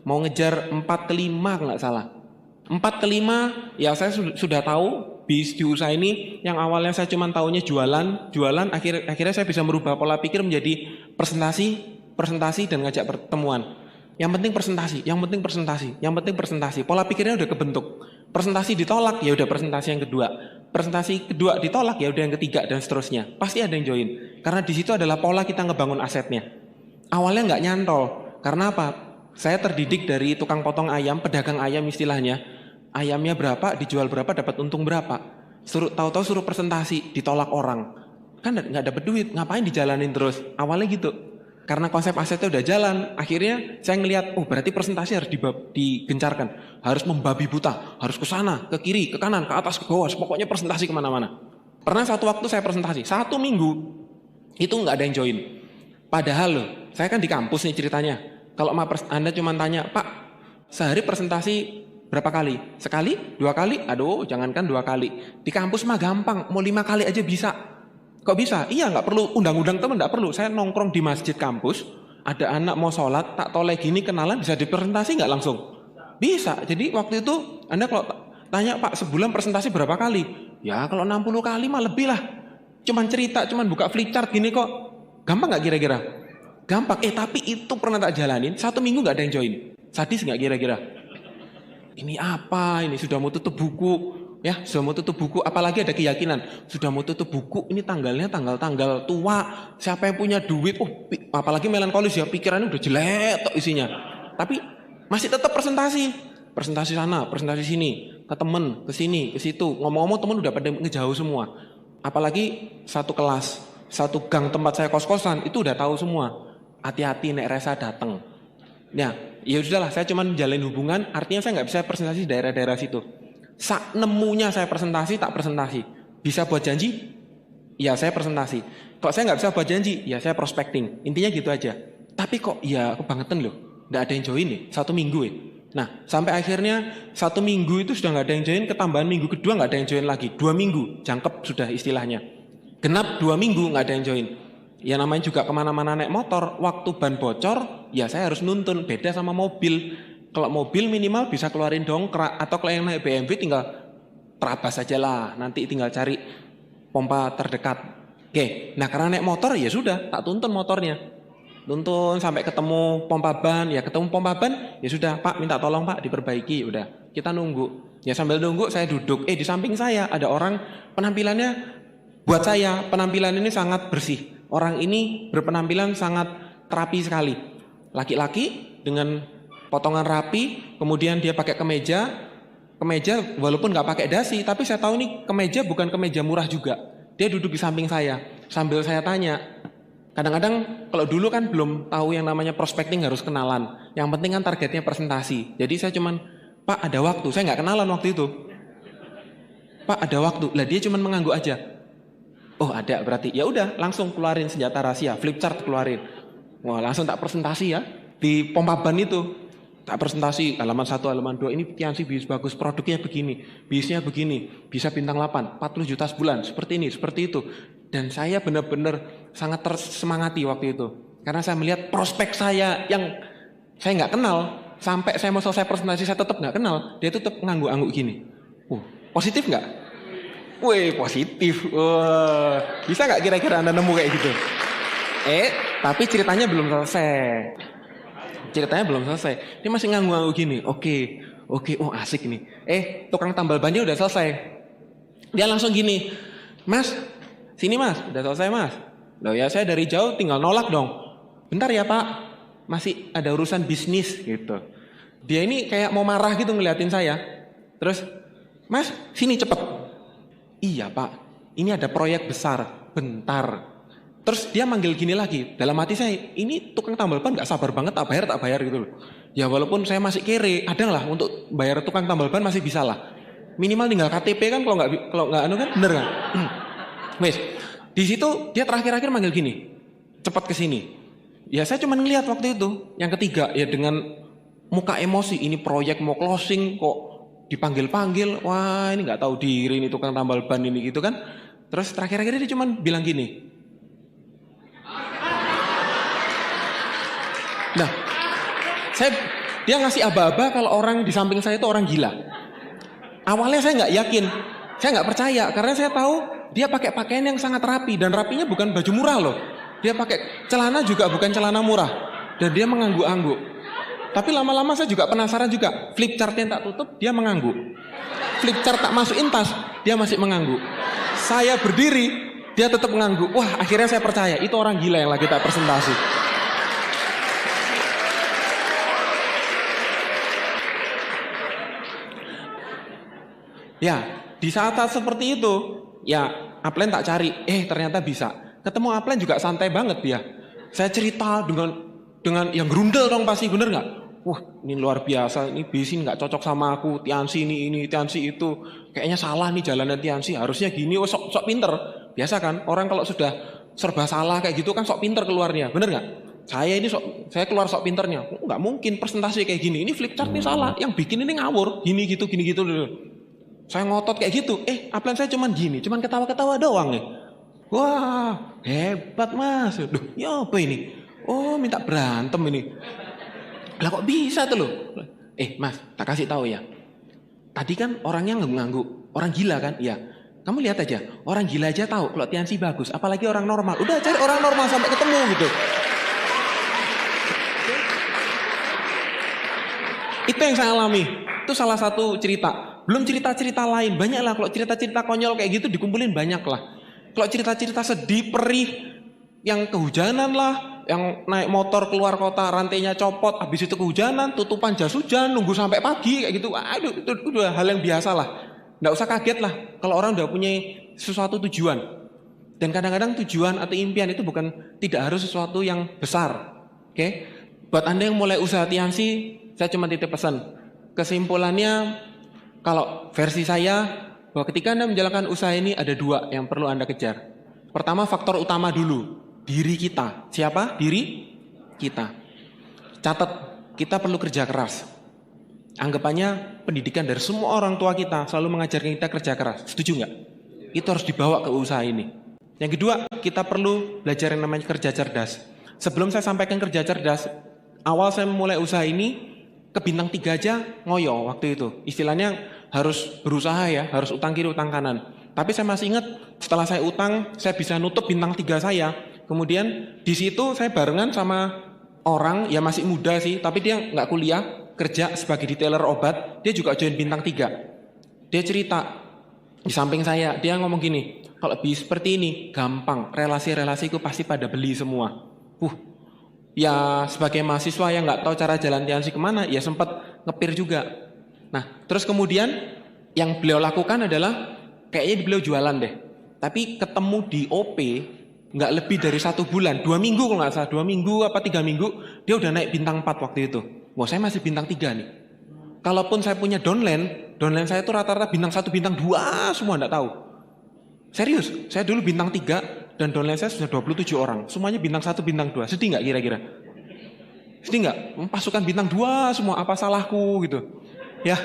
Speaker 1: Mau ngejar 4 ke 5 nggak salah. 4 ke 5, ya saya sudah tahu bis di usaha ini yang awalnya saya cuma tahunya jualan, akhirnya saya bisa merubah pola pikir menjadi presentasi dan ngajak pertemuan. Yang penting presentasi. Pola pikirnya udah kebentuk. Presentasi ditolak, ya udah presentasi yang kedua. Presentasi kedua ditolak, ya udah yang ketiga dan seterusnya. Pasti ada yang join. Karena di situ adalah pola kita ngebangun asetnya. Awalnya nggak nyantol. Karena apa? Saya terdidik dari tukang potong ayam, pedagang ayam istilahnya. Ayamnya berapa, dijual berapa, dapat untung berapa. Tahu-tahu suruh presentasi, ditolak orang. Kan nggak dapat duit, ngapain dijalanin terus? Awalnya gitu. Karena konsep asetnya udah jalan, akhirnya saya ngelihat, oh berarti presentasi harus digencarkan. Harus membabi buta, harus ke sana, ke kiri, ke kanan, ke atas, ke bawah, pokoknya presentasi kemana-mana. Pernah satu waktu saya presentasi, 1 minggu, itu nggak ada yang join. Padahal loh, saya kan di kampus nih ceritanya. Kalau Anda cuma tanya, "Pak, sehari presentasi berapa kali? Sekali? 2 kali? Aduh, jangankan 2 kali. Di kampus mah gampang, mau 5 kali aja bisa." Kok bisa? Iya, nggak perlu undang-undang teman, nggak perlu. Saya nongkrong di masjid kampus, ada anak mau sholat, tak toleh gini kenalan, bisa dipresentasi nggak langsung? Bisa. Jadi waktu itu Anda kalau tanya, "Pak, sebulan presentasi berapa kali?" Ya kalau 60 kali mah lebih lah. Cuman cerita, cuman buka flipchart gini kok. Gampang nggak kira-kira? Gampang. Tapi itu pernah tak jalanin, 1 minggu nggak ada yang join. Sadis nggak kira-kira? Ini apa? Ini sudah mau tutup buku. Ya, sudah mau tutup buku, apalagi ada keyakinan, sudah mau tutup buku, ini tanggalnya tanggal tua, siapa yang punya duit, apalagi melankolis ya, pikirannya udah jelek tok isinya. Tapi masih tetap presentasi sana, presentasi sini, ke temen, ke sini, ke situ, ngomong-ngomong temen udah pada ngejauh semua. Apalagi satu kelas, satu gang tempat saya kos-kosan, itu udah tahu semua, hati-hati nek Resa datang. Ya sudahlah, saya cuma menjalin hubungan, artinya saya nggak bisa presentasi di daerah-daerah situ. Nemunya saya presentasi, tak presentasi. Bisa buat janji? ya saya presentasi. Kok saya nggak bisa buat janji, ya saya prospecting. Intinya gitu aja. Tapi kok ya kebangetan loh, nggak ada yang join nih, 1 minggu ya. Nah, sampai akhirnya 1 minggu itu sudah nggak ada yang join, ketambahan minggu kedua nggak ada yang join lagi. 2 minggu, jangkep sudah istilahnya. Genap 2 minggu nggak ada yang join. Ya namanya juga kemana-mana naik motor, waktu ban bocor, ya saya harus nuntun. Beda sama mobil. Kalau mobil minimal bisa keluarin dongkrak, atau kalau yang naik BMW tinggal terabas aja lah. Nanti tinggal cari pompa terdekat. Oke, nah karena naik motor ya sudah, tak tuntun motornya. Tuntun sampai ketemu pompa ban, ya ketemu pompa ban, ya sudah Pak minta tolong Pak diperbaiki, udah kita nunggu. Ya sambil nunggu saya duduk, di samping saya ada orang penampilannya, buat saya penampilan ini sangat bersih. Orang ini berpenampilan sangat rapi sekali. Laki-laki dengan potongan rapi, kemudian dia pakai kemeja walaupun nggak pakai dasi, tapi saya tahu nih kemeja bukan kemeja murah juga. Dia duduk di samping saya, sambil saya tanya. Kadang-kadang kalau dulu kan belum tahu yang namanya prospecting harus kenalan. Yang penting kan targetnya presentasi. Jadi saya cuman, Pak ada waktu, saya nggak kenalan waktu itu. Pak ada waktu, lah dia cuman mengangguk aja. Oh ada berarti, ya udah langsung keluarin senjata rahasia, flip chart keluarin. Wah langsung tak presentasi ya, di pompa ban itu. Tak presentasi, halaman 1, halaman 2, ini Tiansi bis bagus, produknya begini, bisnya begini, bisa bintang 8, 40 juta sebulan, seperti ini, seperti itu. Dan saya benar-benar sangat tersemangati waktu itu. Karena saya melihat prospek saya yang saya nggak kenal, sampai saya mau selesai presentasi saya tetap nggak kenal, dia tetap ngangguk-angguk gini. Positif nggak? Wih, positif. Bisa nggak kira-kira Anda nemu kayak gitu? Tapi ceritanya belum selesai. Dia masih ngangguk-ngangguk gini. Oke, oh asik nih. Tukang tambal bannya udah selesai. Dia langsung gini, Mas, sini Mas, udah selesai Mas. Loh ya saya dari jauh tinggal nolak dong. Bentar ya Pak, masih ada urusan bisnis gitu. Dia ini kayak mau marah gitu ngeliatin saya. Terus, Mas, sini cepet. Iya Pak, ini ada proyek besar, bentar. Terus dia manggil gini lagi, dalam hati saya, ini tukang tambal ban gak sabar banget tak bayar gitu loh. Ya walaupun saya masih kere, ada lah untuk bayar tukang tambal ban masih bisa lah. Minimal tinggal KTP kan kalau nggak anu kan, bener kan? Wes, di situ dia terakhir-akhir manggil gini, cepat ke sini. Ya saya cuma ngeliat waktu itu. Yang ketiga ya dengan muka emosi, ini proyek mau closing kok dipanggil-panggil, wah ini nggak tahu diri ini tukang tambal ban ini gitu kan. Terus terakhir-akhir dia cuma bilang gini. Nah, dia ngasih aba-aba kalau orang di samping saya itu orang gila. Awalnya saya nggak yakin, saya nggak percaya karena saya tahu dia pakai pakaian yang sangat rapi dan rapinya bukan baju murah loh. Dia pakai celana juga bukan celana murah dan dia mengangguk-angguk. Tapi lama-lama saya juga penasaran juga. Flip chartnya tak tutup, dia mengangguk. Flip chart tak masukin tas, dia masih mengangguk. Saya berdiri, dia tetap mengangguk. Wah, akhirnya saya percaya itu orang gila yang lagi tak presentasi. Ya, di saat-saat seperti itu, ya upline tak cari, ternyata bisa. Ketemu upline juga santai banget dia. Saya cerita dengan yang grundel dong pasti, bener nggak? Wah, ini luar biasa, ini bisin nggak cocok sama aku, Tiansi ini, Tiansi itu. Kayaknya salah nih jalannya Tiansi, harusnya gini, sok pinter. Biasa kan, orang kalau sudah serba salah kayak gitu kan sok pinter keluarnya, bener nggak? Saya keluar sok pinternya, nggak mungkin presentasi kayak gini, ini flip chart nih salah, yang bikin ini ngawur, gini gitu. Saya ngotot kayak gitu, upline saya cuman gini, cuman ketawa-ketawa doang nih. Wah, hebat Mas. Duh, ya apa ini? Oh, minta berantem ini. Lah kok bisa tuh loh? Mas, tak kasih tahu ya. Tadi kan orangnya ngangguk, orang gila kan? Iya. Kamu lihat aja, orang gila aja tahu kalau Tiansi bagus, apalagi orang normal. Udah cari orang normal sampai ketemu gitu. Itu yang saya alami. Itu salah satu cerita. Belum cerita-cerita lain, banyak lah. Kalau cerita-cerita konyol kayak gitu dikumpulin banyak lah. Kalau cerita-cerita sedih, perih, yang kehujanan lah, yang naik motor keluar kota, rantainya copot, habis itu kehujanan, tutupan jas hujan, nunggu sampai pagi kayak gitu. Aduh, itu udah hal yang biasa lah. Nggak usah kaget lah kalau orang udah punya sesuatu tujuan. Dan kadang-kadang tujuan atau impian itu tidak harus sesuatu yang besar. Oke? Buat Anda yang mulai usaha Tiansi, saya cuma titip pesan. Kesimpulannya, kalau versi saya, bahwa ketika Anda menjalankan usaha ini ada 2 yang perlu Anda kejar. Pertama faktor utama dulu, diri kita. Siapa? Diri kita. Catat, kita perlu kerja keras. Anggapannya pendidikan dari semua orang tua kita selalu mengajarkan kita kerja keras. Setuju nggak? Itu harus dibawa ke usaha ini. Yang kedua, kita perlu belajar yang namanya kerja cerdas. Sebelum saya sampaikan kerja cerdas, awal saya memulai usaha ini, ke bintang 3 aja ngoyo waktu itu. Istilahnya harus berusaha ya, harus utang kiri utang kanan. Tapi saya masih ingat setelah saya utang, saya bisa nutup bintang 3 saya. Kemudian di situ saya barengan sama orang, ya masih muda sih, tapi dia nggak kuliah, kerja sebagai detailer obat, dia juga join bintang 3. Dia cerita, di samping saya, dia ngomong gini, kalau bisnis seperti ini, gampang, relasi-relasiku pasti pada beli semua. Ya sebagai mahasiswa yang nggak tahu cara jalan tiansi kemana, ya sempat ngepir juga. Nah, terus kemudian yang beliau lakukan adalah kayaknya beliau jualan deh. Tapi ketemu di OP nggak lebih dari 1 bulan, 2 minggu kalau nggak salah, 2 minggu apa 3 minggu, dia udah naik bintang 4 waktu itu. Wah, saya masih bintang 3 nih. Kalaupun saya punya downline saya itu rata-rata bintang 1, bintang 2 semua nggak tahu. Serius, saya dulu bintang 3 dan downline saya sudah 27 orang. Semuanya bintang 1, bintang 2. Sedih nggak kira-kira? Sedih nggak? Pasukan bintang 2 semua, apa salahku gitu. Ya.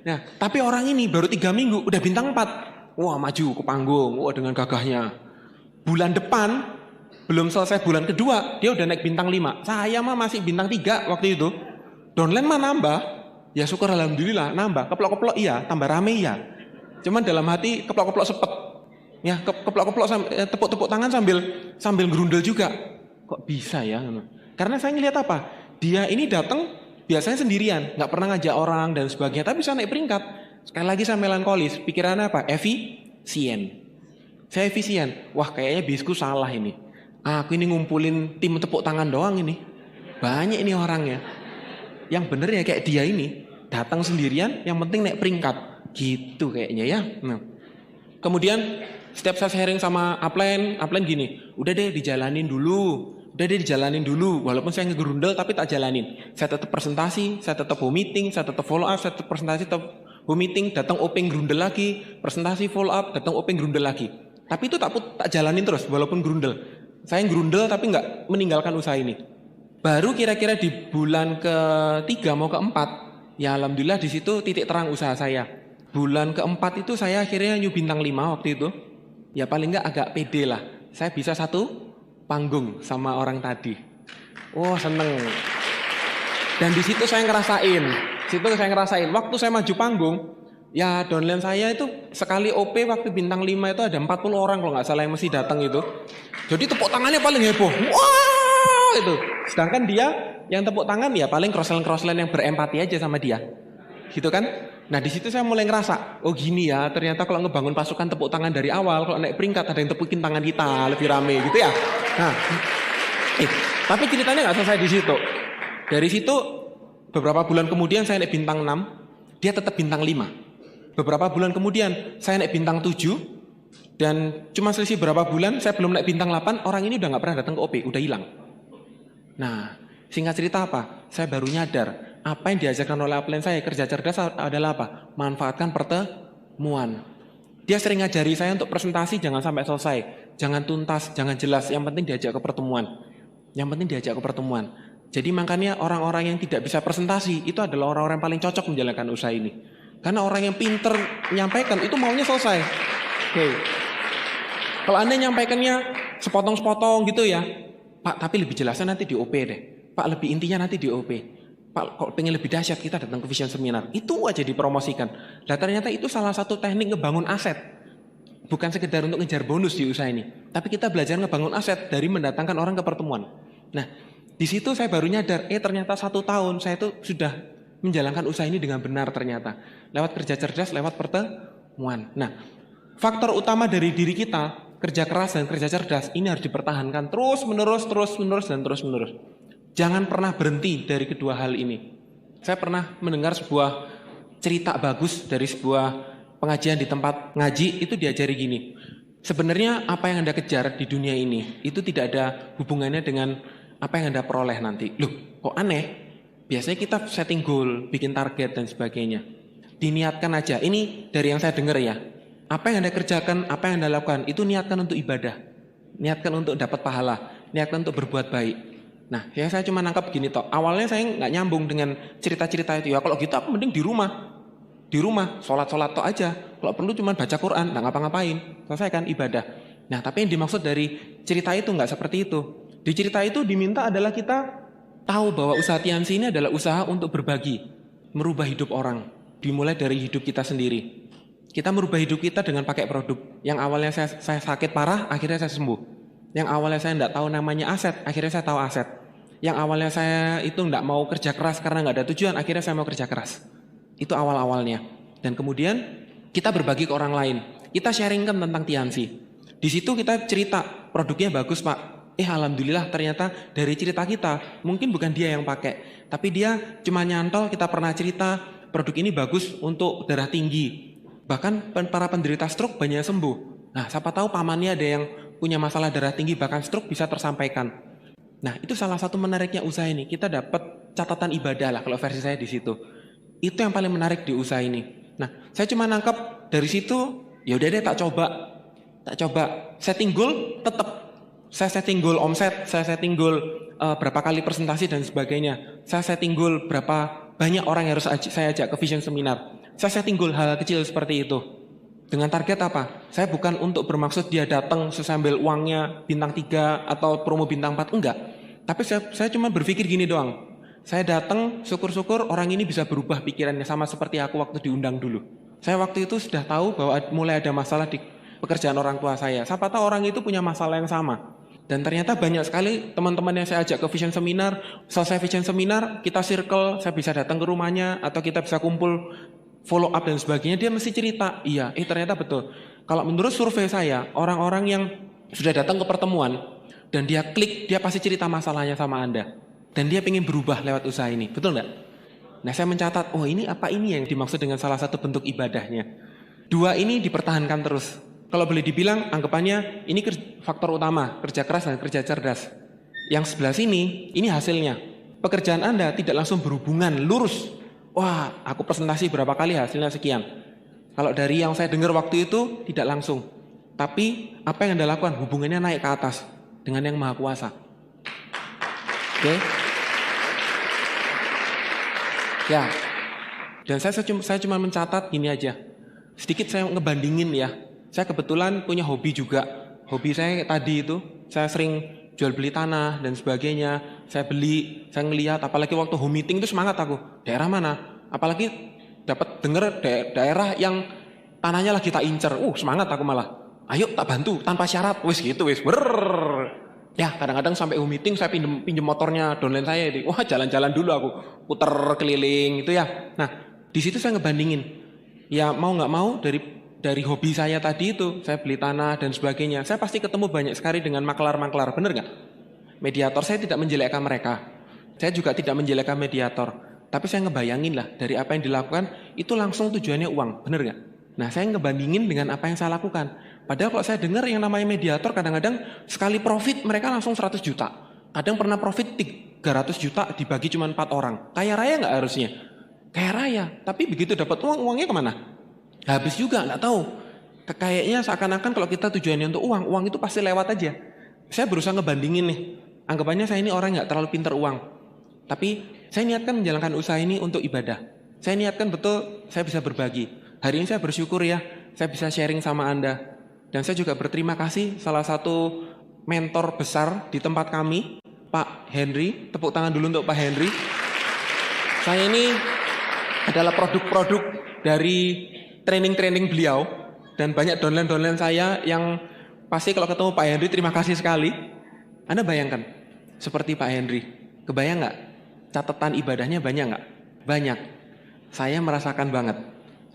Speaker 1: Nah, tapi orang ini baru 3 minggu udah bintang 4. Wah, maju ke panggung, wah dengan gagahnya. Bulan depan, belum selesai bulan kedua, dia udah naik bintang 5. Saya mah masih bintang 3 waktu itu. Downline mah nambah. Ya syukur alhamdulillah nambah. Keplok-keplok iya, tambah rame iya. Cuman dalam hati keplok-keplok sepet. Ya, keplok-keplok tepuk-tepuk tangan sambil gerundel juga. Kok bisa ya? Karena saya ngelihat apa? Dia ini datang biasanya sendirian, nggak pernah ngajak orang dan sebagainya, tapi bisa naik peringkat. Sekali lagi saya melankolis, pikirannya apa? Efisien. Saya efisien. Wah, kayaknya bisku salah ini. Aku ini ngumpulin tim tepuk tangan doang ini. Banyak ini orangnya. Yang bener ya kayak dia ini, datang sendirian, yang penting naik peringkat. Gitu kayaknya ya. Nah. Kemudian setiap saya sharing sama upline gini, udah deh dijalanin dulu. Walaupun saya ngegerundel tapi tak jalanin. Saya tetap presentasi, saya tetap home meeting, saya tetap follow up, saya tetap presentasi, tetap home meeting, datang openg gerundel lagi, presentasi follow up, datang openg gerundel lagi. Tapi itu tak jalanin terus walaupun gerundel. Saya gerundel tapi nggak meninggalkan usaha ini. Baru kira-kira di bulan ke-3 mau ke-4, ya alhamdulillah di situ titik terang usaha saya. Bulan ke-4 itu saya akhirnya new bintang 5 waktu itu. Ya paling nggak agak pede lah. Saya bisa 1 panggung sama orang tadi. Oh seneng. Dan di situ saya ngerasain. Waktu saya maju panggung, ya downline saya itu sekali OP waktu bintang 5 itu ada 40 orang kalau nggak salah yang mesti datang itu. Jadi tepuk tangannya paling heboh. Wah itu. Sedangkan dia yang tepuk tangan ya paling crossline yang berempati aja sama dia. Gitu kan? Nah di situ saya mulai ngerasa, oh gini ya, ternyata kalau ngebangun pasukan tepuk tangan dari awal, kalau naik peringkat ada yang tepukin tangan kita lebih rame gitu ya. Nah, tapi ceritanya nggak selesai di situ. Dari situ beberapa bulan kemudian saya naik bintang 6, dia tetap bintang 5. Beberapa bulan kemudian saya naik bintang 7 dan cuma selisih berapa bulan saya belum naik bintang 8, orang ini udah nggak pernah datang ke OP, udah hilang. Nah, singkat cerita apa? Saya baru nyadar. Apa yang diajarkan oleh upline saya kerja cerdas adalah apa? Manfaatkan pertemuan. Dia sering ngajari saya untuk presentasi jangan sampai selesai, jangan tuntas, jangan jelas. Yang penting diajak ke pertemuan. Jadi makanya orang-orang yang tidak bisa presentasi itu adalah orang-orang yang paling cocok menjalankan usaha ini. Karena orang yang pinter menyampaikan itu maunya selesai. Oke. Kalau Anda nyampaikannya sepotong-sepotong gitu ya, Pak, tapi lebih jelasnya nanti di OP deh. Pak, lebih intinya nanti di OP. Pak, kalau pengen lebih dahsyat kita datang ke vision seminar. Itu aja dipromosikan. Nah ternyata itu salah satu teknik ngebangun aset. Bukan sekedar untuk ngejar bonus di usaha ini. Tapi kita belajar ngebangun aset dari mendatangkan orang ke pertemuan. Nah di situ saya baru nyadar, ternyata 1 tahun saya itu sudah menjalankan usaha ini dengan benar ternyata. Lewat kerja cerdas, lewat pertemuan. Nah faktor utama dari diri kita, kerja keras dan kerja cerdas, ini harus dipertahankan terus menerus. Jangan pernah berhenti dari kedua hal ini. Saya pernah mendengar sebuah cerita bagus dari sebuah pengajian di tempat ngaji, itu diajari gini. Sebenarnya apa yang Anda kejar di dunia ini, itu tidak ada hubungannya dengan apa yang Anda peroleh nanti. Loh, kok aneh? Biasanya kita setting goal, bikin target dan sebagainya. Diniatkan aja, ini dari yang saya dengar ya. Apa yang Anda kerjakan, apa yang Anda lakukan, itu niatkan untuk ibadah. Niatkan untuk dapat pahala, niatkan untuk berbuat baik. Nah, ya saya cuma nangkap gini toh. Awalnya saya nggak nyambung dengan cerita-cerita itu. Ya kalau gitu aku mending di rumah. Di rumah, sholat-sholat toh aja. Kalau perlu cuma baca Quran, nggak ngapa-ngapain. Selesaikan ibadah. Nah, tapi yang dimaksud dari cerita itu nggak seperti itu. Di cerita itu diminta adalah kita tahu bahwa usaha Tiansi ini adalah usaha untuk berbagi, merubah hidup orang. Dimulai dari hidup kita sendiri. Kita merubah hidup kita dengan pakai produk. Yang awalnya saya sakit parah, akhirnya saya sembuh. Yang awalnya saya tidak tahu namanya aset, akhirnya saya tahu aset. Yang awalnya saya itu tidak mau kerja keras karena nggak ada tujuan, akhirnya saya mau kerja keras. Itu awal-awalnya. Dan kemudian kita berbagi ke orang lain. Kita sharingkan tentang Tiansi. Di situ kita cerita, produknya bagus Pak. Alhamdulillah ternyata dari cerita kita, mungkin bukan dia yang pakai. Tapi dia cuma nyantol, kita pernah cerita, produk ini bagus untuk darah tinggi. Bahkan para penderita stroke banyak yang sembuh. Nah, siapa tahu pamannya ada yang punya masalah darah tinggi, bahkan stroke bisa tersampaikan. Nah, itu salah satu menariknya usaha ini. Kita dapat catatan ibadah lah kalau versi saya di situ. Itu yang paling menarik di usaha ini. Nah, saya cuma nangkap dari situ, ya udah deh tak coba. Setting goal tetap. Saya setting goal omset, saya setting goal berapa kali presentasi dan sebagainya. Saya setting goal berapa banyak orang yang harus saya ajak ke vision seminar. Saya setting goal hal kecil seperti itu. Dengan target apa? Saya bukan untuk bermaksud dia datang sesambil uangnya bintang 3 atau promo bintang 4, enggak. Tapi saya cuma berpikir gini doang. Saya datang, syukur-syukur orang ini bisa berubah pikirannya sama seperti aku waktu diundang dulu. Saya waktu itu sudah tahu bahwa mulai ada masalah di pekerjaan orang tua saya. Siapa tahu orang itu punya masalah yang sama. Dan ternyata banyak sekali teman-teman yang saya ajak ke vision seminar. Selesai vision seminar, kita circle, saya bisa datang ke rumahnya atau kita bisa kumpul follow up dan sebagainya. Dia mesti cerita, iya, ternyata betul. Kalau menurut survei saya, orang-orang yang sudah datang ke pertemuan dan dia klik, dia pasti cerita masalahnya sama Anda. Dan dia ingin berubah lewat usaha ini, betul nggak? Nah, saya mencatat, ini apa ini yang dimaksud dengan salah satu bentuk ibadahnya. 2 ini dipertahankan terus. Kalau boleh dibilang, anggapannya ini faktor utama, kerja keras dan kerja cerdas. Yang sebelah sini, ini hasilnya. Pekerjaan Anda tidak langsung berhubungan, lurus. Wah, aku presentasi berapa kali hasilnya sekian. Kalau dari yang saya dengar waktu itu, tidak langsung. Tapi, apa yang Anda lakukan? Hubungannya naik ke atas dengan yang Maha Kuasa. Oke? Ya, dan saya cuma mencatat gini aja. Sedikit saya ngebandingin ya. Saya kebetulan punya hobi juga. Hobi saya tadi itu, saya sering jual beli tanah dan sebagainya. Saya beli, saya ngelihat, apalagi waktu home meeting itu semangat aku. Daerah mana? Apalagi dapat dengar daerah yang tanahnya lagi tak incer. Semangat aku malah. Ayo tak bantu tanpa syarat. Wis gitu wis. Ya kadang-kadang sampai home meeting saya pinjem motornya downline saya. Wah jalan-jalan dulu aku. Puter keliling gitu ya. Nah di situ saya ngebandingin. Ya mau nggak mau dari hobi saya tadi itu, saya beli tanah dan sebagainya, saya pasti ketemu banyak sekali dengan maklar-maklar, benar nggak? Mediator saya tidak menjelekkan mereka, saya juga tidak menjelekkan mediator, tapi saya ngebayangin lah, dari apa yang dilakukan, itu langsung tujuannya uang, benar nggak? Nah saya ngebandingin dengan apa yang saya lakukan, padahal kalau saya dengar yang namanya mediator, kadang-kadang sekali profit mereka langsung 100 juta, kadang pernah profit 300 juta dibagi cuma 4 orang, kaya raya nggak harusnya? Kaya raya, tapi begitu dapat uangnya kemana? Habis juga, nggak tahu. Kayaknya seakan-akan kalau kita tujuannya untuk uang itu pasti lewat aja. Saya berusaha ngebandingin nih. Anggapannya saya ini orang nggak terlalu pintar uang. Tapi saya niatkan menjalankan usaha ini untuk ibadah. Saya niatkan betul saya bisa berbagi. Hari ini saya bersyukur ya, saya bisa sharing sama Anda. Dan saya juga berterima kasih salah satu mentor besar di tempat kami, Pak Henry. Tepuk tangan dulu untuk Pak Henry. Saya ini adalah produk-produk dari training-training beliau dan banyak downline-downline saya yang pasti kalau ketemu Pak Henry terima kasih sekali. Anda bayangkan seperti Pak Henry, kebayang nggak? Catatan ibadahnya banyak nggak? Banyak. Saya merasakan banget.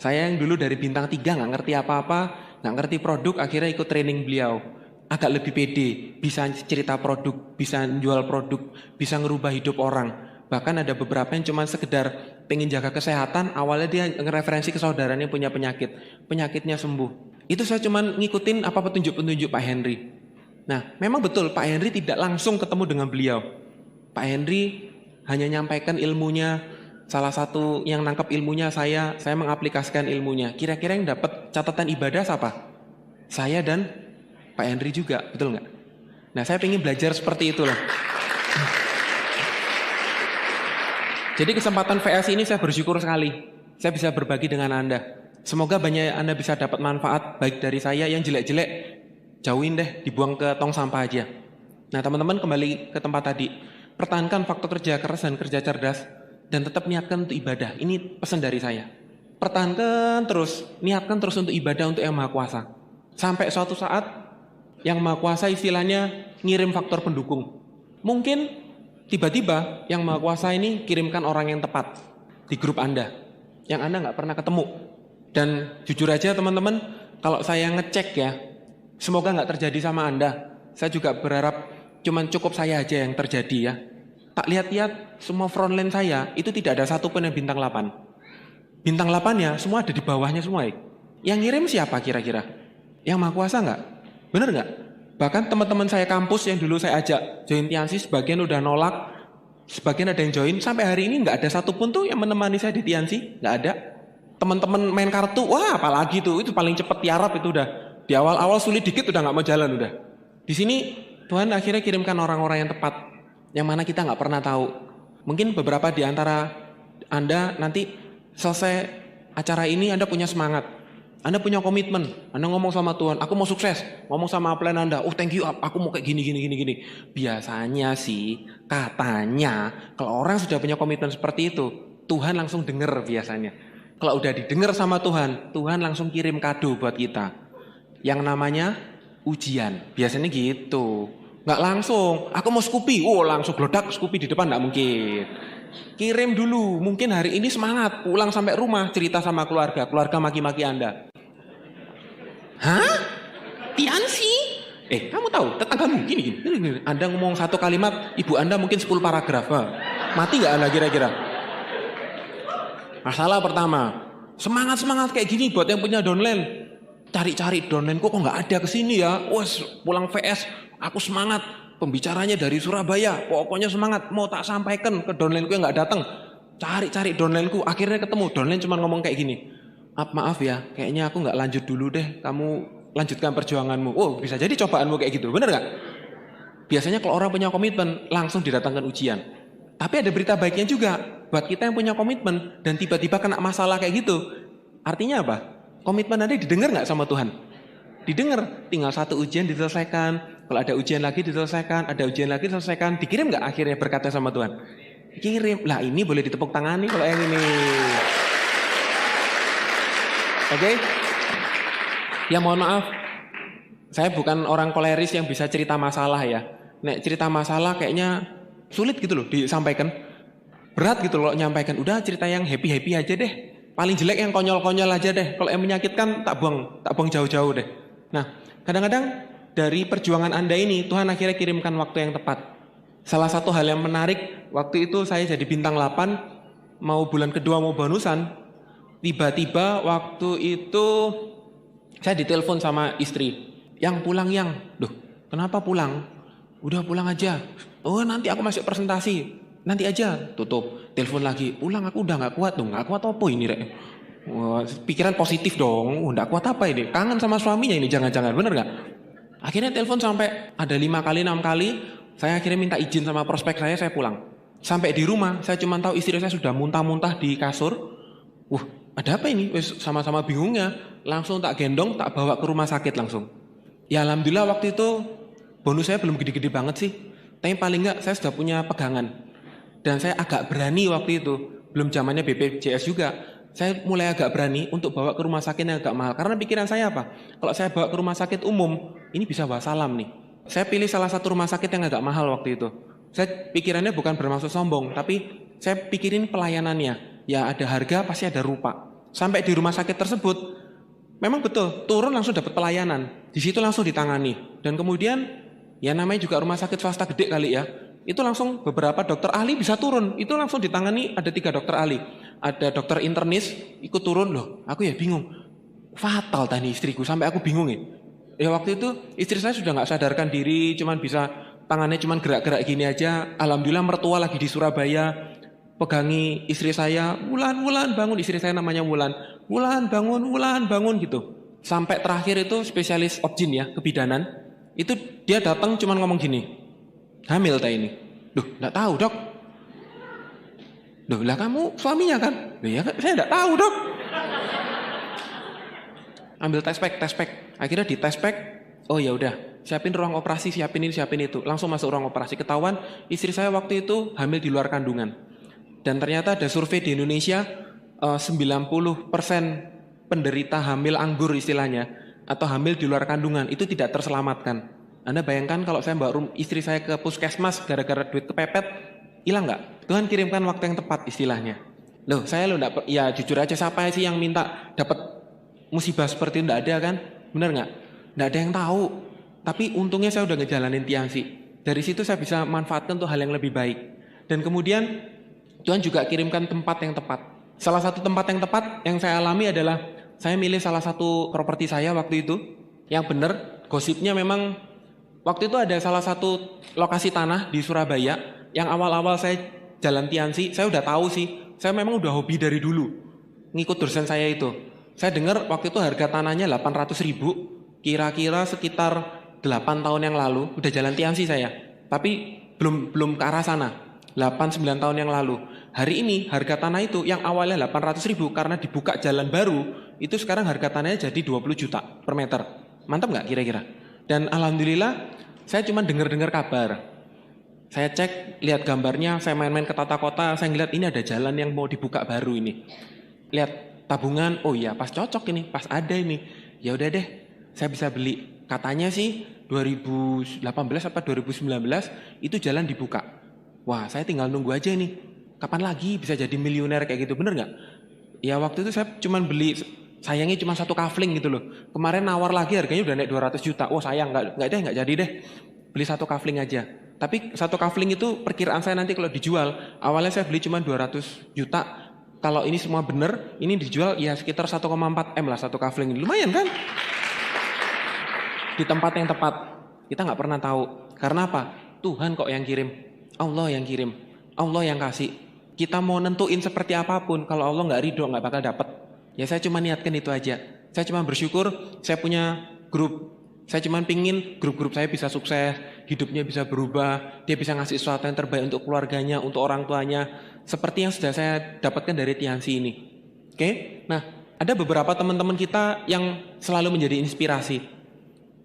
Speaker 1: Saya yang dulu dari bintang 3 nggak ngerti apa-apa, nggak ngerti produk, akhirnya ikut training beliau. Agak lebih pede, bisa cerita produk, bisa jual produk, bisa ngerubah hidup orang. Bahkan ada beberapa yang cuma sekedar pengen jaga kesehatan, awalnya dia ngereferensi ke saudaranya punya penyakit, penyakitnya sembuh. Itu saya cuma ngikutin apa petunjuk-petunjuk Pak Henry. Nah, memang betul Pak Henry tidak langsung ketemu dengan beliau. Pak Henry hanya nyampaikan ilmunya, salah satu yang nangkep ilmunya saya mengaplikasikan ilmunya. Kira-kira yang dapat catatan ibadah siapa? Saya dan Pak Henry juga, betul nggak? Nah, saya ingin belajar seperti itu loh. Jadi kesempatan VS ini saya bersyukur sekali. Saya bisa berbagi dengan Anda. Semoga banyak Anda bisa dapat manfaat baik dari saya. Yang jelek-jelek jauhin deh, dibuang ke tong sampah aja. Nah, teman-teman kembali ke tempat tadi. Pertahankan faktor kerja keras dan kerja cerdas dan tetap niatkan untuk ibadah. Ini pesan dari saya. Pertahankan terus, niatkan terus untuk ibadah untuk Yang Maha Kuasa. Sampai suatu saat Yang Maha Kuasa istilahnya ngirim faktor pendukung. Mungkin tiba-tiba Yang Maha Kuasa ini kirimkan orang yang tepat di grup Anda, yang Anda nggak pernah ketemu. Dan jujur aja teman-teman, kalau saya ngecek ya, semoga nggak terjadi sama Anda. Saya juga berharap cuman cukup saya aja yang terjadi ya. Tak lihat-lihat semua frontline saya, itu tidak ada satupun yang bintang 8. Bintang 8-nya semua ada di bawahnya semua. Yang ngirim siapa kira-kira? Yang Maha Kuasa nggak? Bener nggak? Bahkan teman-teman saya kampus yang dulu saya ajak join Tiansi, sebagian udah nolak, sebagian ada yang join. Sampai hari ini nggak ada satupun tuh yang menemani saya di Tiansi, nggak ada. Teman-teman main kartu, wah apalagi tuh, itu paling cepet tiarap itu udah. Di awal-awal sulit dikit udah nggak mau jalan udah. Di sini Tuhan akhirnya kirimkan orang-orang yang tepat, yang mana kita nggak pernah tahu. Mungkin beberapa di antara Anda nanti selesai acara ini Anda punya semangat. Anda punya komitmen, Anda ngomong sama Tuhan, aku mau sukses, ngomong sama plan Anda, oh thank you, aku mau kayak gini. Biasanya sih, katanya, kalau orang sudah punya komitmen seperti itu, Tuhan langsung dengar biasanya. Kalau udah didengar sama Tuhan, Tuhan langsung kirim kado buat kita. Yang namanya ujian, biasanya gitu. Nggak langsung, aku mau Scoopy, oh langsung geledak Scoopy di depan, nggak mungkin. Kirim dulu, mungkin hari ini semangat, pulang sampai rumah, cerita sama keluarga maki-maki Anda. Hah? Tiansi? Kamu tahu, tetanggamu gini. Anda ngomong satu kalimat, ibu Anda mungkin 10 paragraf. Mati nggak Anda kira-kira? Masalah pertama, semangat kayak gini buat yang punya downline. Cari-cari downline kok nggak ada kesini ya. Wes, pulang VS, aku semangat. Pembicaranya dari Surabaya, pokoknya semangat. Mau tak sampaikan ke downline-ku yang nggak datang. Cari downline-ku, akhirnya ketemu. Downline cuma ngomong kayak gini. Maaf ya, kayaknya aku nggak lanjut dulu deh. Kamu lanjutkan perjuanganmu. Oh, bisa jadi cobaanmu kayak gitu, bener nggak? Biasanya kalau orang punya komitmen, langsung didatangkan ujian. Tapi ada berita baiknya juga. Buat kita yang punya komitmen, dan tiba-tiba kena masalah kayak gitu. Artinya apa? Komitmen Anda didengar nggak sama Tuhan? Didengar, tinggal satu ujian diselesaikan. Kalau ada ujian lagi diselesaikan, ada ujian lagi diselesaikan. Dikirim nggak akhirnya berkatnya sama Tuhan? Kirim. Lah ini boleh ditepuk tangani kalau yang ini. Oke? Ya mohon maaf, saya bukan orang koleris yang bisa cerita masalah ya. Nek cerita masalah kayaknya sulit gitu loh disampaikan. Berat gitu loh nyampaikan. Udah cerita yang happy-happy aja deh. Paling jelek yang konyol-konyol aja deh. Kalau yang menyakitkan tak buang jauh-jauh deh. Nah, kadang-kadang dari perjuangan Anda ini Tuhan akhirnya kirimkan waktu yang tepat. Salah satu hal yang menarik, waktu itu saya jadi bintang 8, mau bulan kedua mau bonusan. Tiba-tiba waktu itu saya ditelepon sama istri. Yang pulang yang, loh kenapa pulang? Udah pulang aja. Oh nanti aku masih presentasi. Nanti aja, tutup. Telepon lagi, pulang aku udah gak kuat dong. Gak kuat apa ini rek? Wah, pikiran positif dong. Gak kuat apa ini? Kangen sama suaminya ini jangan-jangan, bener gak? Akhirnya telepon sampai ada 5 kali, 6 kali. Saya akhirnya minta izin sama prospek saya pulang. Sampai di rumah, saya cuma tahu istri saya sudah muntah-muntah di kasur. Wah, ada apa ini? Wes sama-sama bingungnya. Langsung tak gendong, tak bawa ke rumah sakit langsung. Ya alhamdulillah waktu itu bonus saya belum gede-gede banget sih. Tapi paling enggak saya sudah punya pegangan. Dan saya agak berani waktu itu. Belum zamannya BPJS juga. Saya mulai agak berani untuk bawa ke rumah sakit yang agak mahal. Karena pikiran saya apa? Kalau saya bawa ke rumah sakit umum, ini bisa wassalam nih. Saya pilih salah satu rumah sakit yang agak mahal waktu itu. Saya pikirannya bukan bermaksud sombong, tapi saya pikirin pelayanannya. Ya ada harga, pasti ada rupa. Sampai di rumah sakit tersebut, memang betul, turun langsung dapat pelayanan. Di situ langsung ditangani. Dan kemudian, ya namanya juga rumah sakit swasta gede kali ya. Itu langsung beberapa dokter ahli bisa turun. Itu langsung ditangani, ada 3 dokter ahli. Ada dokter internis, ikut turun loh. Aku ya bingung. Fatal tadi istriku, sampai aku bingung ya. Ya waktu itu istri saya sudah gak sadarkan diri, cuman bisa tangannya cuman gerak-gerak gini aja. Alhamdulillah mertua lagi di Surabaya. pegangi istri saya, Wulan, Wulan bangun, istri saya namanya Wulan, Wulan bangun gitu. Sampai terakhir itu spesialis obgyn ya, kebidanan, itu dia datang cuman ngomong gini, hamil tak ini? Duh, enggak tahu dok. Duh, lah kamu suaminya kan? Duh, ya saya enggak tahu dok. Ambil test pack. Akhirnya di test pack, oh ya udah, siapin ruang operasi, siapin ini, siapin itu. Langsung masuk ruang operasi. Ketahuan istri saya waktu itu hamil di luar kandungan. Dan ternyata ada survei di Indonesia 90% penderita hamil anggur istilahnya atau hamil di luar kandungan itu tidak terselamatkan. Anda bayangkan kalau saya bawa istri saya ke puskesmas gara-gara duit kepepet, hilang nggak? Tuhan kirimkan waktu yang tepat istilahnya. Loh, saya enggak, ya jujur aja, siapa sih yang minta dapat musibah seperti itu? Enggak ada kan? Benar nggak? Enggak ada yang tahu. Tapi untungnya saya udah ngejalanin tiansi. Dari situ saya bisa manfaatkan untuk hal yang lebih baik. Dan kemudian Tuhan juga kirimkan tempat yang tepat. Salah satu tempat yang tepat yang saya alami adalah saya milih salah satu properti saya waktu itu. Yang benar, gosipnya memang waktu itu ada salah satu lokasi tanah di Surabaya yang awal-awal saya jalan tiansi, saya udah tahu sih. Saya memang udah hobi dari dulu ngikut dosen saya itu. Saya dengar waktu itu harga tanahnya 800.000, kira-kira sekitar 8 tahun yang lalu udah jalan tiansi saya. Tapi belum ke arah sana. 8-9 tahun yang lalu. Hari ini harga tanah itu yang awalnya 800.000 karena dibuka jalan baru, itu sekarang harga tanahnya jadi 20 juta per meter. Mantap nggak kira-kira? Dan alhamdulillah saya cuma dengar-dengar kabar. Saya cek, lihat gambarnya, saya main-main ke tata kota, saya ngeliat ini ada jalan yang mau dibuka baru ini. Lihat tabungan, oh iya pas cocok ini, pas ada ini. Ya udah deh, saya bisa beli. Katanya sih 2018 apa 2019 itu jalan dibuka. Wah, saya tinggal nunggu aja nih. Kapan lagi bisa jadi miliuner kayak gitu, bener nggak? Ya waktu itu saya cuma beli, sayangnya cuma 1 kafling gitu loh. Kemarin nawar lagi harganya udah naik 200 juta. Oh sayang, nggak jadi deh. Beli 1 kafling aja. Tapi 1 kafling itu perkiraan saya nanti kalau dijual, awalnya saya beli cuma 200 juta. Kalau ini semua bener, ini dijual ya sekitar 1,4 M lah 1 kafling. Lumayan kan? Di tempat yang tepat. Kita nggak pernah tahu. Karena apa? Tuhan kok yang kirim. Allah yang kirim, Allah yang kasih. Kita mau nentuin seperti apapun, kalau Allah nggak ridho nggak bakal dapat. Ya saya cuma niatkan itu aja. Saya cuma bersyukur, saya punya grup. Saya cuma pingin grup-grup saya bisa sukses, hidupnya bisa berubah, dia bisa ngasih sesuatu yang terbaik untuk keluarganya, untuk orang tuanya, seperti yang sudah saya dapatkan dari tiansi ini. Oke? Nah, ada beberapa teman-teman kita yang selalu menjadi inspirasi.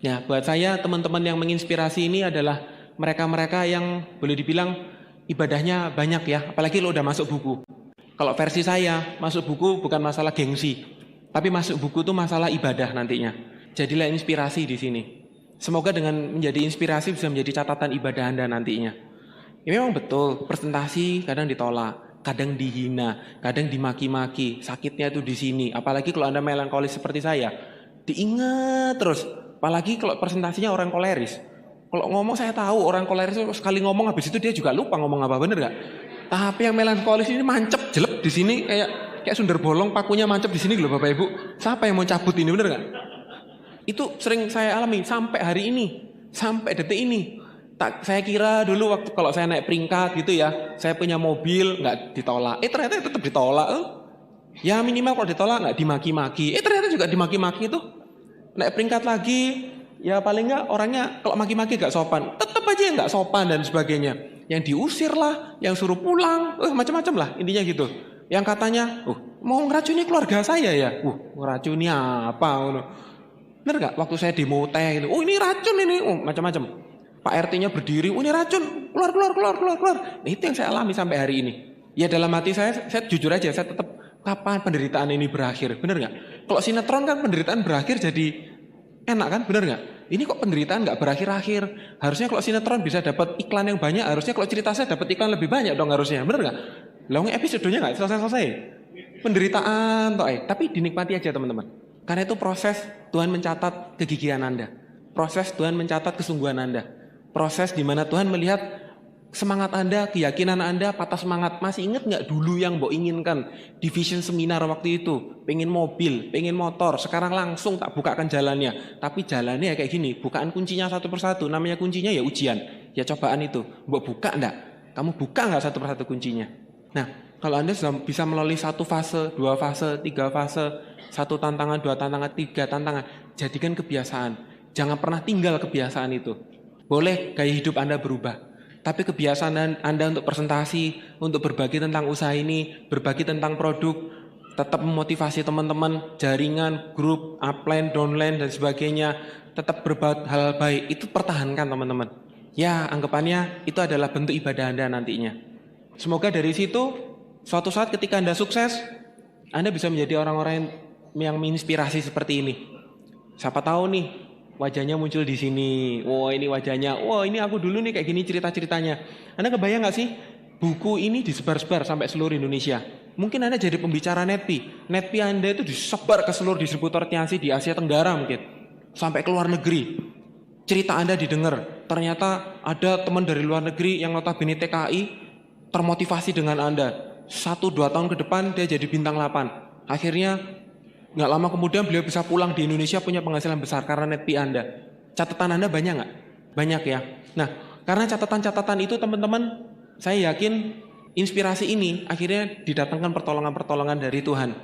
Speaker 1: Ya, buat saya teman-teman yang menginspirasi ini adalah mereka-mereka yang boleh dibilang ibadahnya banyak ya, apalagi lo udah masuk buku. Kalau versi saya, masuk buku bukan masalah gengsi, tapi masuk buku itu masalah ibadah nantinya. Jadilah inspirasi di sini. Semoga dengan menjadi inspirasi bisa menjadi catatan ibadah Anda nantinya. Ya memang betul, presentasi kadang ditolak, kadang dihina, kadang dimaki-maki, sakitnya itu di sini. Apalagi kalau Anda melankolis seperti saya, diingat terus. Apalagi kalau presentasinya orang koleris. Kalau ngomong saya tahu orang koleris itu sekali ngomong habis itu dia juga lupa ngomong apa, bener gak? Tapi yang melankolis ini mancep jelek di sini kayak sundar bolong, pakunya mancep di sini loh Bapak Ibu. Siapa yang mau cabut ini, bener gak? Itu sering saya alami sampai hari ini, sampai detik ini. Saya kira dulu waktu kalau saya naik peringkat gitu ya, saya punya mobil nggak ditolak. Ternyata tetap ditolak. Ya minimal kalau ditolak nggak dimaki-maki. Ternyata juga dimaki-maki itu. Naik peringkat lagi. Ya paling nggak orangnya kalau maki-maki gak sopan, tetap aja nggak sopan dan sebagainya. Yang diusir lah, yang suruh pulang, macam-macam lah intinya gitu. Yang katanya, mau ngeracuni keluarga saya ya, ngeracuni apa? Bener nggak? Waktu saya demo teh gitu, ini racun ini, macam-macam. Pak RT-nya berdiri, ini racun, keluar. Nah, itu yang saya alami sampai hari ini. Ya dalam hati saya jujur aja, saya tetap kapan penderitaan ini berakhir, bener nggak? Kalau sinetron kan penderitaan berakhir jadi enak kan, bener nggak? Ini kok penderitaan nggak berakhir-akhir? Harusnya kalau sinetron bisa dapat iklan yang banyak, harusnya kalau cerita saya dapat iklan lebih banyak dong harusnya, bener nggak? Lalu episodenya nggak selesai-selesai. Penderitaan toh, tapi dinikmati aja teman-teman. Karena itu proses Tuhan mencatat kegigihan Anda, proses Tuhan mencatat kesungguhan Anda, proses di mana Tuhan melihat semangat Anda, keyakinan Anda, patah semangat. Masih ingat nggak dulu yang Mbok inginkan di vision seminar waktu itu? Pengen mobil, pengen motor, sekarang langsung tak bukakan jalannya. Tapi jalannya ya kayak gini, bukaan kuncinya satu persatu. Namanya kuncinya ya ujian, ya cobaan itu. Mbok buka enggak? Kamu buka nggak satu persatu kuncinya? Nah, Kalau Anda sudah bisa melalui satu fase, dua fase, tiga fase, satu tantangan, dua tantangan, tiga tantangan, jadikan kebiasaan. Jangan pernah tinggal kebiasaan itu. Boleh gaya hidup Anda berubah, tapi kebiasaan Anda untuk presentasi, untuk berbagi tentang usaha ini, berbagi tentang produk, tetap memotivasi teman-teman, jaringan, grup, upline, downline, dan sebagainya, tetap berbuat hal baik, itu pertahankan teman-teman. Ya, anggapannya itu adalah bentuk ibadah Anda nantinya. Semoga dari situ, suatu saat ketika Anda sukses, Anda bisa menjadi orang-orang yang menginspirasi seperti ini. Siapa tahu nih, wajahnya muncul di sini. Wah, ini wajahnya. Wah, ini aku dulu nih kayak gini cerita-ceritanya. Anda kebayang nggak sih? Buku ini disebar-sebar sampai seluruh Indonesia. Mungkin Anda jadi pembicara Netpi. Netpi Anda itu disebar ke seluruh distributor Tianxi di Asia Tenggara mungkin. Sampai ke luar negeri. Cerita Anda didengar. Ternyata ada teman dari luar negeri yang notabene TKI termotivasi dengan Anda. 1-2 tahun ke depan dia jadi bintang 8. Akhirnya nggak lama kemudian beliau bisa pulang di Indonesia punya penghasilan besar karena Netpi Anda. Catatan Anda banyak nggak? Banyak ya. Nah, karena catatan-catatan itu teman-teman, saya yakin inspirasi ini akhirnya didatangkan pertolongan-pertolongan dari Tuhan.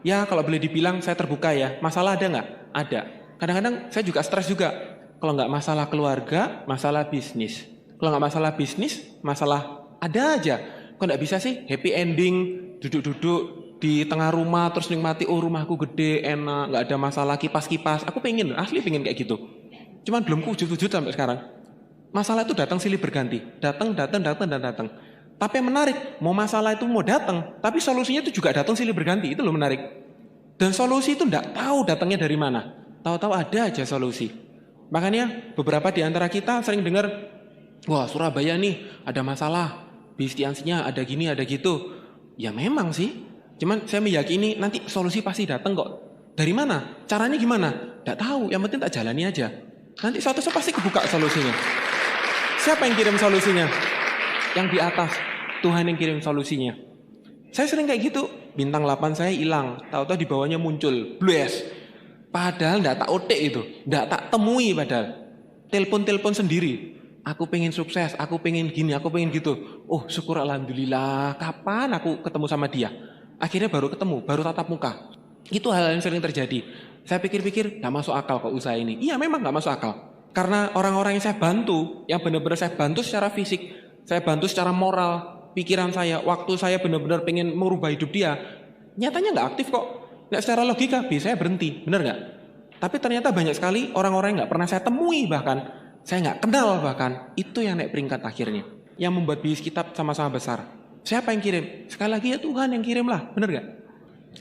Speaker 1: Ya kalau boleh dibilang saya terbuka ya. Masalah ada nggak? Ada. Kadang-kadang saya juga stres juga. Kalau nggak masalah keluarga, masalah bisnis. Kalau nggak masalah bisnis, masalah ada aja. Kok nggak bisa sih happy ending, duduk-duduk di tengah rumah terus nikmati, oh rumahku gede, enak, nggak ada masalah kipas-kipas. Aku pengen, asli pengen kayak gitu. Cuman belum wujud-wujud sampai sekarang. Masalah itu datang silih berganti, datang. Tapi yang menarik, mau masalah itu mau datang, tapi solusinya itu juga datang silih berganti, itu loh menarik. Dan solusi itu nggak tahu datangnya dari mana, tahu-tahu ada aja solusi. Makanya beberapa di antara kita sering dengar, wah Surabaya nih ada masalah, bis Tianxinya ada gini, ada gitu. Ya memang sih, cuman saya meyakini nanti solusi pasti datang kok. Dari mana? Caranya gimana? Nggak tahu, yang penting tak jalani aja. Nanti suatu saat pasti kebuka solusinya. Siapa yang kirim solusinya? Yang di atas, Tuhan yang kirim solusinya. Saya sering kayak gitu, bintang 8 saya hilang, tahu-tahu di bawahnya muncul, bless. Padahal nggak tak otek itu, nggak tak temui padahal. Telepon sendiri. Aku pengen sukses, aku pengen gini, aku pengen gitu. Oh syukur alhamdulillah, kapan aku ketemu sama dia? Akhirnya baru ketemu, baru tatap muka. Itu hal yang sering terjadi. Saya pikir-pikir, nggak masuk akal kok usaha ini. Iya memang nggak masuk akal. Karena orang-orang yang saya bantu, yang benar-benar saya bantu secara fisik, saya bantu secara moral, pikiran saya, waktu saya benar-benar pengen merubah hidup dia, nyatanya nggak aktif kok. Nggak secara logika, saya berhenti, benar nggak? Tapi ternyata banyak sekali orang-orang yang nggak pernah saya temui bahkan, saya nggak kenal bahkan, itu yang naik peringkat akhirnya, yang membuat bisnis kita sama-sama besar. Siapa yang kirim? Sekali lagi ya Tuhan yang kirim lah, benar nggak?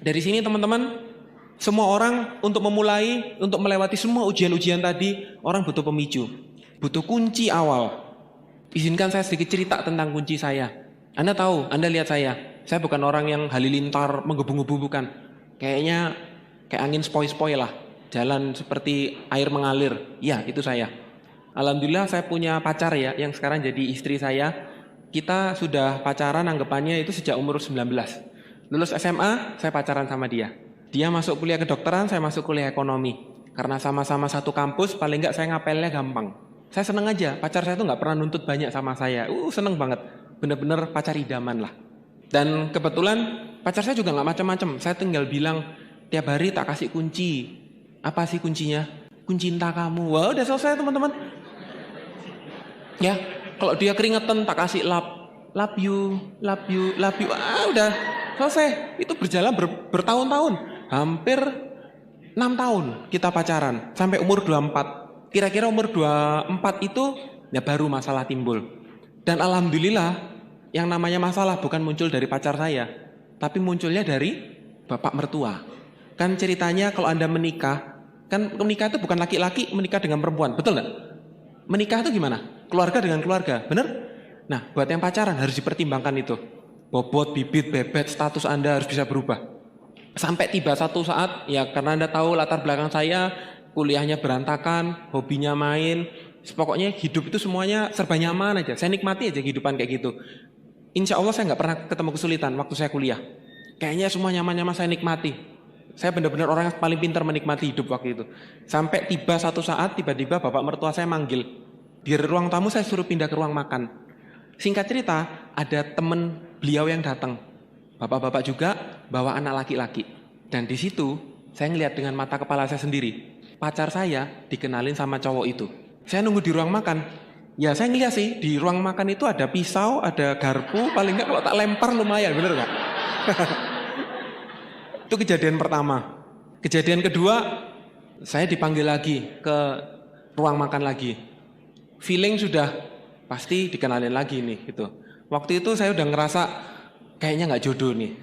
Speaker 1: Dari sini teman-teman, semua orang untuk memulai, untuk melewati semua ujian-ujian tadi, orang butuh pemicu, butuh kunci awal. Izinkan saya sedikit cerita tentang kunci saya. Anda tahu, Anda lihat saya bukan orang yang halilintar, menggebu-gebu bukan. Kayaknya kayak angin sepoi-sepoi lah, jalan seperti air mengalir. Ya, itu saya. Alhamdulillah saya punya pacar ya, yang sekarang jadi istri saya. Kita sudah pacaran anggapannya itu sejak umur 19. Lulus SMA, saya pacaran sama dia. Dia masuk kuliah kedokteran, saya masuk kuliah ekonomi. Karena sama-sama satu kampus, paling enggak saya ngapelnya gampang. Saya seneng aja, pacar saya tuh nggak pernah nuntut banyak sama saya. Seneng banget, bener-bener pacar idaman lah. Dan kebetulan pacar saya juga nggak macam-macam. Saya tinggal bilang tiap hari tak kasih kunci. Apa sih kuncinya? Kunci cinta kamu. Wah udah selesai teman-teman. Ya, kalau dia keringetan tak kasih love you. Udah selesai. Itu berjalan bertahun-tahun. Hampir 6 tahun kita pacaran sampai umur 24. Kira-kira umur 24 itu ya baru masalah timbul. Dan alhamdulillah yang namanya masalah bukan muncul dari pacar saya, tapi munculnya dari bapak mertua. Kan ceritanya kalau Anda menikah, kan menikah itu bukan laki-laki menikah dengan perempuan, betul nggak? Menikah itu gimana? Keluarga dengan keluarga, bener? Nah, buat yang pacaran harus dipertimbangkan itu. Bobot, bibit, bebet, status Anda harus bisa berubah. Sampai tiba satu saat, ya karena Anda tahu latar belakang saya, kuliahnya berantakan, hobinya main, pokoknya hidup itu semuanya serba nyaman aja. Saya nikmati aja kehidupan kayak gitu. Insya Allah saya nggak pernah ketemu kesulitan waktu saya kuliah. Kayaknya semua nyaman-nyaman saya nikmati. Saya benar-benar orang yang paling pintar menikmati hidup waktu itu. Sampai tiba satu saat, tiba-tiba bapak mertua saya manggil. Di ruang tamu saya suruh pindah ke ruang makan. Singkat cerita, ada teman beliau yang datang. bapak-bapak juga bawa anak laki-laki. Dan di situ saya ngelihat dengan mata kepala saya sendiri, pacar saya dikenalin sama cowok itu. Saya nunggu di ruang makan. Ya saya ngeliat sih, di ruang makan itu ada pisau, ada garpu, paling nggak kalau tak lempar lumayan, bener nggak? Itu kejadian pertama. Kejadian kedua, saya dipanggil lagi ke ruang makan lagi. Feeling sudah pasti dikenalin lagi nih gitu. Waktu itu saya udah ngerasa kayaknya nggak jodoh nih.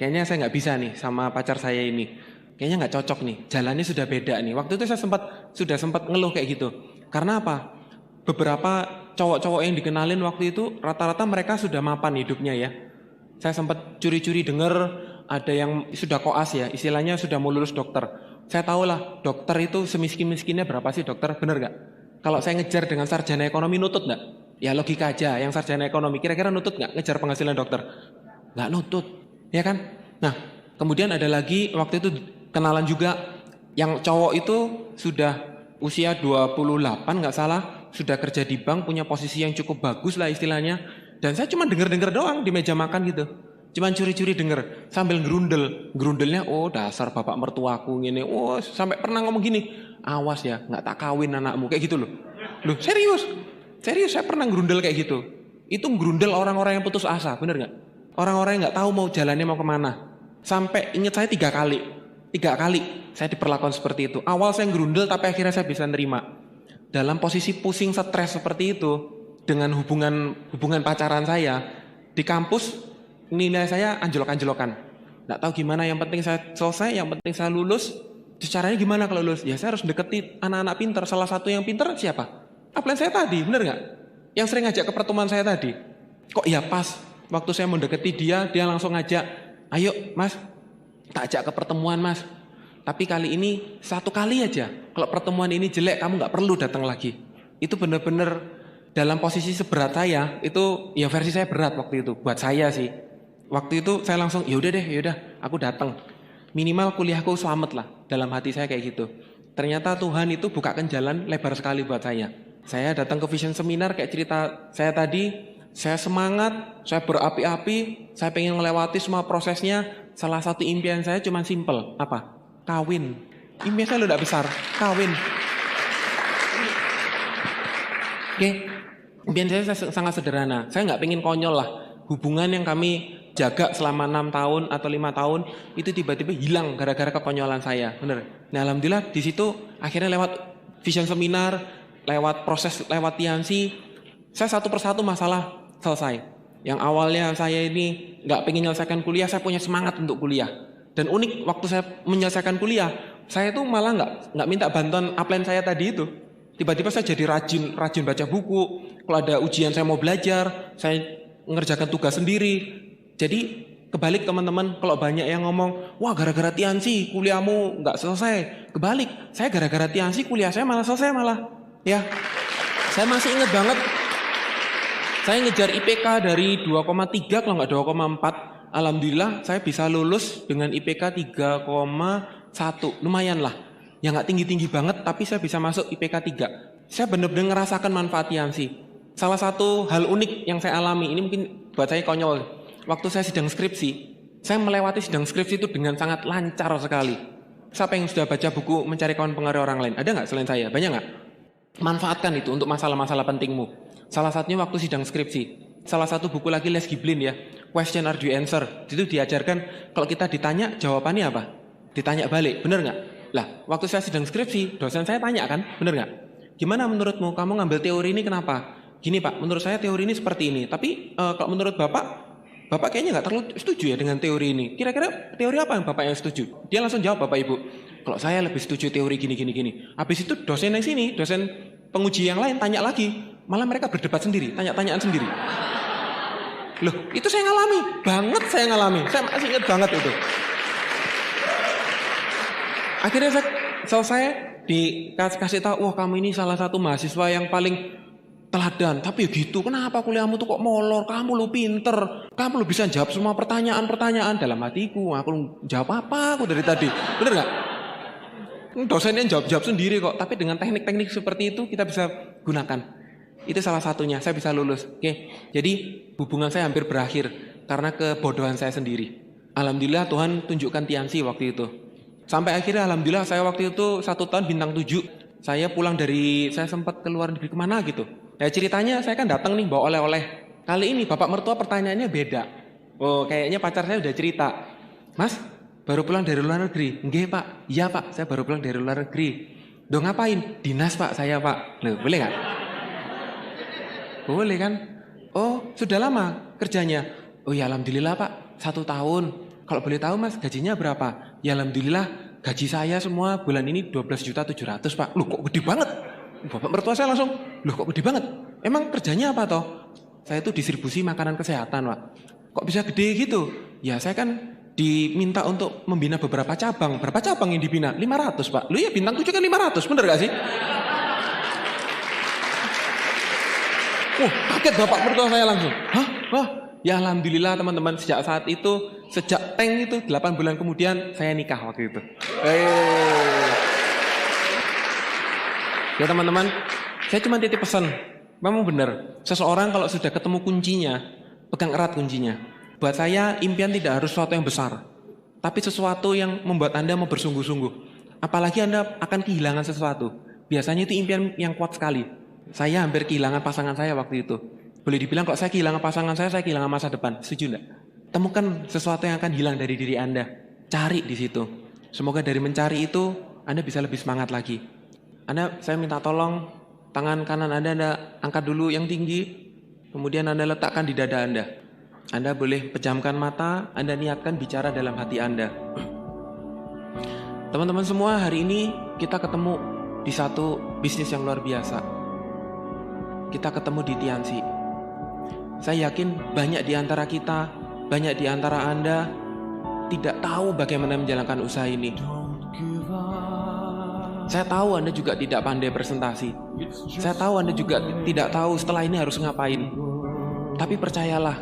Speaker 1: Kayaknya saya nggak bisa nih sama pacar saya ini. Kayaknya nggak cocok nih. Jalannya sudah beda nih. Waktu itu saya sudah sempat ngeluh kayak gitu. Karena apa? Beberapa cowok-cowok yang dikenalin waktu itu rata-rata mereka sudah mapan hidupnya ya. Saya sempat curi-curi dengar ada yang sudah koas ya, istilahnya sudah mau lulus dokter. Saya tahu lah dokter itu semiskin-miskinnya berapa sih dokter, bener gak? Kalau saya ngejar dengan sarjana ekonomi nutut gak? Ya logika aja, yang sarjana ekonomi kira-kira nutut gak ngejar penghasilan dokter? Gak nutut, ya kan? Nah kemudian ada lagi waktu itu kenalan juga yang cowok itu sudah usia 28 gak salah, sudah kerja di bank, punya posisi yang cukup bagus lah istilahnya. Dan saya cuma denger-denger doang di meja makan gitu. Cuman curi-curi denger sambil gerundel. Gerundelnya, oh dasar bapak mertuaku gini. Oh sampai pernah ngomong gini, awas ya nggak tak kawin anakmu kayak gitu loh. Loh serius saya pernah gerundel kayak gitu. Itu gerundel orang-orang yang putus asa, bener nggak? Orang-orang yang nggak tahu mau jalannya mau kemana. Sampai ingat saya 3 kali saya diperlakukan seperti itu. Awal saya gerundel tapi akhirnya saya bisa nerima. Dalam posisi pusing stres seperti itu, dengan hubungan pacaran saya di kampus, nilai saya anjlok-anjlokan. Nggak tahu gimana, yang penting saya selesai, yang penting saya lulus. Caranya gimana kalau lulus? Ya saya harus deketi anak-anak pintar. Salah satu yang pintar siapa? Upline saya tadi, bener nggak? Yang sering ngajak ke pertemuan saya tadi. Kok ya pas waktu saya mau deketi dia langsung ngajak, ayo mas, tak ajak ke pertemuan mas. Tapi kali ini 1 kali aja. Kalau pertemuan ini jelek, kamu nggak perlu datang lagi. Itu bener-bener dalam posisi seberat saya, itu ya versi saya berat waktu itu. Buat saya sih. Waktu itu saya langsung, yaudah aku datang. Minimal kuliahku selamat lah. Dalam hati saya kayak gitu. Ternyata Tuhan itu bukakan jalan lebar sekali buat saya. Saya datang ke Vision Seminar kayak cerita saya tadi. Saya semangat, saya berapi-api, saya pengen melewati semua prosesnya. Salah satu impian saya cuma simple. Apa? Kawin. Impian saya udah besar, kawin. Oke, impian saya sangat sederhana. Saya nggak pengen konyol lah. Hubungan yang kami jaga selama 6 tahun atau 5 tahun itu tiba-tiba hilang gara-gara kekonyolan saya, bener. Nah alhamdulillah di situ akhirnya lewat Vision Seminar, lewat proses, lewat tiansi, saya satu persatu masalah selesai. Yang awalnya saya ini nggak pengen menyelesaikan kuliah, saya punya semangat untuk kuliah. Dan unik, waktu saya menyelesaikan kuliah, saya tuh malah nggak minta bantuan upline saya tadi itu. Tiba-tiba saya jadi rajin baca buku. Kalau ada ujian saya mau belajar, saya mengerjakan tugas sendiri. Jadi kebalik teman-teman, kalau banyak yang ngomong, wah gara-gara tiansi kuliahmu nggak selesai. Kebalik, saya gara-gara tiansi kuliah saya malah selesai malah. Ya, saya masih ingat banget. Saya ngejar IPK dari 2,3 kalau nggak 2,4. Alhamdulillah saya bisa lulus dengan IPK 3,1. Lumayan lah. Ya nggak tinggi-tinggi banget, tapi saya bisa masuk IPK 3. Saya benar-benar ngerasakan manfaat tiansi. Salah satu hal unik yang saya alami, ini mungkin buat saya konyol. Waktu saya sidang skripsi, saya melewati sidang skripsi itu dengan sangat lancar sekali. Siapa yang sudah baca buku Mencari Kawan Pengaruh Orang Lain? Ada nggak selain saya? Banyak nggak? Manfaatkan itu untuk masalah-masalah pentingmu. Salah satunya waktu sidang skripsi. Salah satu buku lagi Les Giblin ya, Question Are You Answer. Itu diajarkan kalau kita ditanya jawabannya apa? Ditanya balik, bener nggak? Lah, waktu saya sidang skripsi, dosen saya tanya kan, bener nggak? Gimana menurutmu? Kamu ngambil teori ini kenapa? Gini Pak, menurut saya teori ini seperti ini. Tapi kalau menurut Bapak kayaknya nggak terlalu setuju ya dengan teori ini. Kira-kira teori apa yang Bapak yang setuju? Dia langsung jawab Bapak Ibu, kalau saya lebih setuju teori gini. Habis itu dosen yang sini, dosen penguji yang lain tanya lagi. Malah mereka berdebat sendiri, tanya-tanyaan sendiri. Loh, itu saya ngalami. Saya masih ingat banget itu. Akhirnya saya selesai dikasih tahu, wah kamu ini salah satu mahasiswa yang paling teladan. Tapi gitu, kenapa kuliahmu tuh kok molor? Kamu lu pinter, kamu lu bisa jawab semua pertanyaan. Dalam hatiku, aku jawab apa aku dari tadi? Bener nggak? Dosennya jawab sendiri kok. Tapi dengan teknik-teknik seperti itu kita bisa gunakan. Itu salah satunya, saya bisa lulus. Oke, jadi hubungan saya hampir berakhir. karena kebodohan saya sendiri. Alhamdulillah Tuhan tunjukkan Tiansi waktu itu. Sampai akhirnya alhamdulillah saya waktu itu 1 tahun bintang 7. Saya pulang saya sempat keluar negeri kemana gitu. Ya ceritanya saya kan datang nih bawa oleh-oleh. Kali ini bapak mertua pertanyaannya beda. Oh kayaknya pacar saya udah cerita. Mas, baru pulang dari luar negeri? Nggih pak, iya pak, saya baru pulang dari luar negeri. Duh ngapain? Dinas pak saya pak. Loh boleh gak? Boleh kan? Oh sudah lama kerjanya? Oh ya alhamdulillah pak, 1 tahun. Kalau boleh tahu mas gajinya berapa? Ya alhamdulillah gaji saya semua bulan ini 12.700.000 pak. Loh kok gede banget? Bapak mertua saya langsung, loh kok gede banget? Emang kerjanya apa toh? Saya itu distribusi makanan kesehatan pak. Kok bisa gede gitu? Ya saya kan diminta untuk membina beberapa cabang. Berapa cabang yang dibina? 500 pak. Lu ya bintang 7 kan 500, bener gak sih? Kaget bapak mertua saya langsung. Hah? Wah, ya alhamdulillah teman-teman sejak saat itu, sejak tank itu 8 bulan kemudian saya nikah waktu itu. Ya teman-teman, saya cuma titip pesan. Memang benar, seseorang kalau sudah ketemu kuncinya, pegang erat kuncinya. Buat saya impian tidak harus sesuatu yang besar, tapi sesuatu yang membuat Anda mau bersungguh-sungguh. Apalagi Anda akan kehilangan sesuatu. Biasanya itu impian yang kuat sekali. Saya hampir kehilangan pasangan saya waktu itu. Boleh dibilang kalau saya kehilangan pasangan saya kehilangan masa depan. Setuju enggak? Temukan sesuatu yang akan hilang dari diri Anda. Cari di situ. Semoga dari mencari itu Anda bisa lebih semangat lagi. Saya minta tolong tangan kanan Anda angkat dulu yang tinggi. Kemudian Anda letakkan di dada Anda. Anda boleh pejamkan mata, Anda niatkan bicara dalam hati Anda. Teman-teman semua, hari ini kita ketemu di satu bisnis yang luar biasa. Kita ketemu di Tiansi. Saya yakin banyak di antara kita, banyak di antara Anda tidak tahu bagaimana menjalankan usaha ini. Saya tahu Anda juga tidak pandai presentasi. Saya tahu Anda juga tidak tahu setelah ini harus ngapain. Tapi percayalah,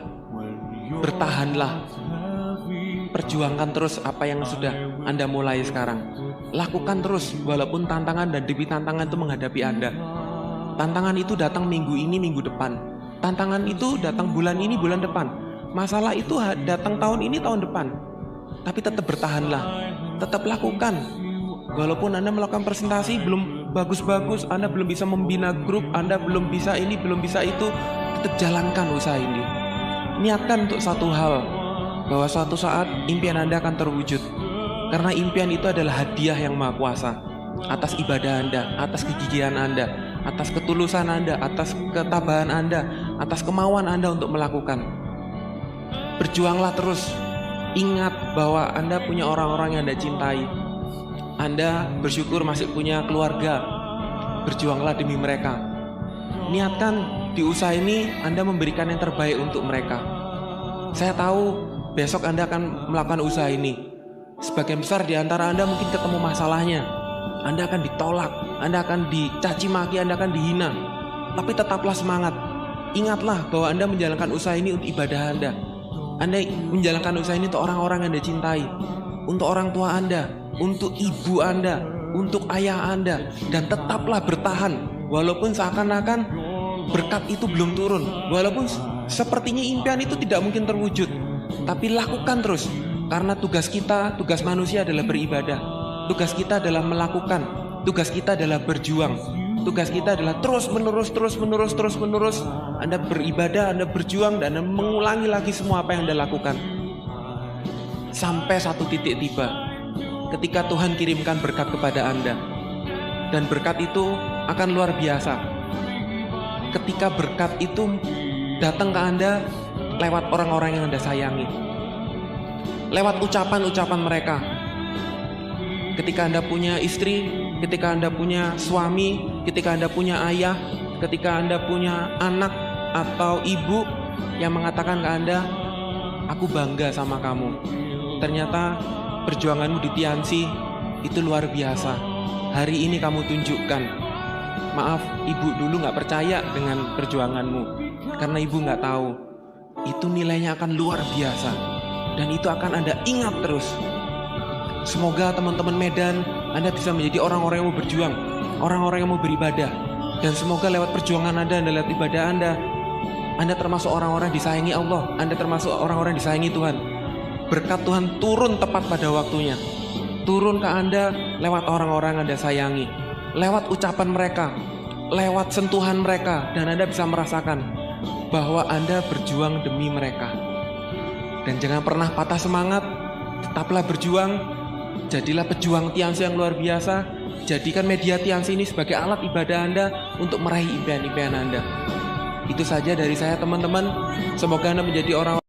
Speaker 1: bertahanlah. Perjuangkan terus apa yang sudah Anda mulai sekarang. Lakukan terus walaupun tantangan dan demi tantangan itu menghadapi Anda. Tantangan itu datang minggu ini, minggu depan. Tantangan itu datang bulan ini, bulan depan. Masalah itu datang tahun ini, tahun depan. Tapi tetap bertahanlah. Tetap lakukan. Walaupun Anda melakukan presentasi belum bagus-bagus, Anda belum bisa membina grup, Anda belum bisa ini, belum bisa itu, tetap jalankan usaha ini. Niatkan untuk satu hal, bahwa suatu saat impian Anda akan terwujud. Karena impian itu adalah hadiah yang maha kuasa. Atas ibadah Anda, atas kegigihan Anda, atas ketulusan Anda, atas ketabahan Anda, atas kemauan Anda untuk melakukan. Berjuanglah terus. Ingat bahwa Anda punya orang-orang yang Anda cintai. Anda bersyukur masih punya keluarga. Berjuanglah demi mereka. Niatkan di usaha ini Anda memberikan yang terbaik untuk mereka. Saya tahu besok Anda akan melakukan usaha ini. Sebagian besar di antara Anda mungkin ketemu masalahnya. Anda akan ditolak, Anda akan dicaci maki, Anda akan dihina. Tapi tetaplah semangat. Ingatlah bahwa Anda menjalankan usaha ini untuk ibadah Anda. Anda menjalankan usaha ini untuk orang-orang yang Anda cintai. Untuk orang tua Anda, untuk ibu Anda, untuk ayah Anda. Dan tetaplah bertahan. Walaupun seakan-akan berkat itu belum turun. Walaupun sepertinya impian itu tidak mungkin terwujud. Tapi lakukan terus. Karena tugas kita, tugas manusia adalah beribadah. Tugas kita adalah melakukan. Tugas kita adalah berjuang. Tugas kita adalah terus menerus. Anda beribadah, Anda berjuang, dan Anda mengulangi lagi semua apa yang Anda lakukan. Sampai satu titik tiba ketika Tuhan kirimkan berkat kepada Anda. Dan berkat itu akan luar biasa. Ketika berkat itu datang ke Anda lewat orang-orang yang Anda sayangi. Lewat ucapan-ucapan mereka. Ketika Anda punya istri, ketika Anda punya suami, ketika Anda punya ayah, ketika Anda punya anak atau ibu yang mengatakan ke Anda, aku bangga sama kamu. Ternyata perjuanganmu di Tiansi itu luar biasa. Hari ini kamu tunjukkan. Maaf, ibu dulu gak percaya dengan perjuanganmu. Karena ibu gak tahu. Itu nilainya akan luar biasa. Dan itu akan Anda ingat terus. Semoga teman-teman Medan Anda bisa menjadi orang-orang yang mau berjuang, orang-orang yang mau beribadah. Dan semoga lewat perjuangan Anda lewat ibadah Anda Anda termasuk orang-orang disayangi Allah, Anda termasuk orang-orang disayangi Tuhan. Berkat Tuhan turun tepat pada waktunya. Turun ke Anda lewat orang-orang Anda sayangi, lewat ucapan mereka, lewat sentuhan mereka, dan Anda bisa merasakan bahwa Anda berjuang demi mereka. Dan jangan pernah patah semangat, tetaplah berjuang, jadilah pejuang Tiansi yang luar biasa. Jadikan media Tiansi ini sebagai alat ibadah Anda untuk meraih impian-impian Anda. Itu saja dari saya teman-teman. Semoga Anda menjadi orang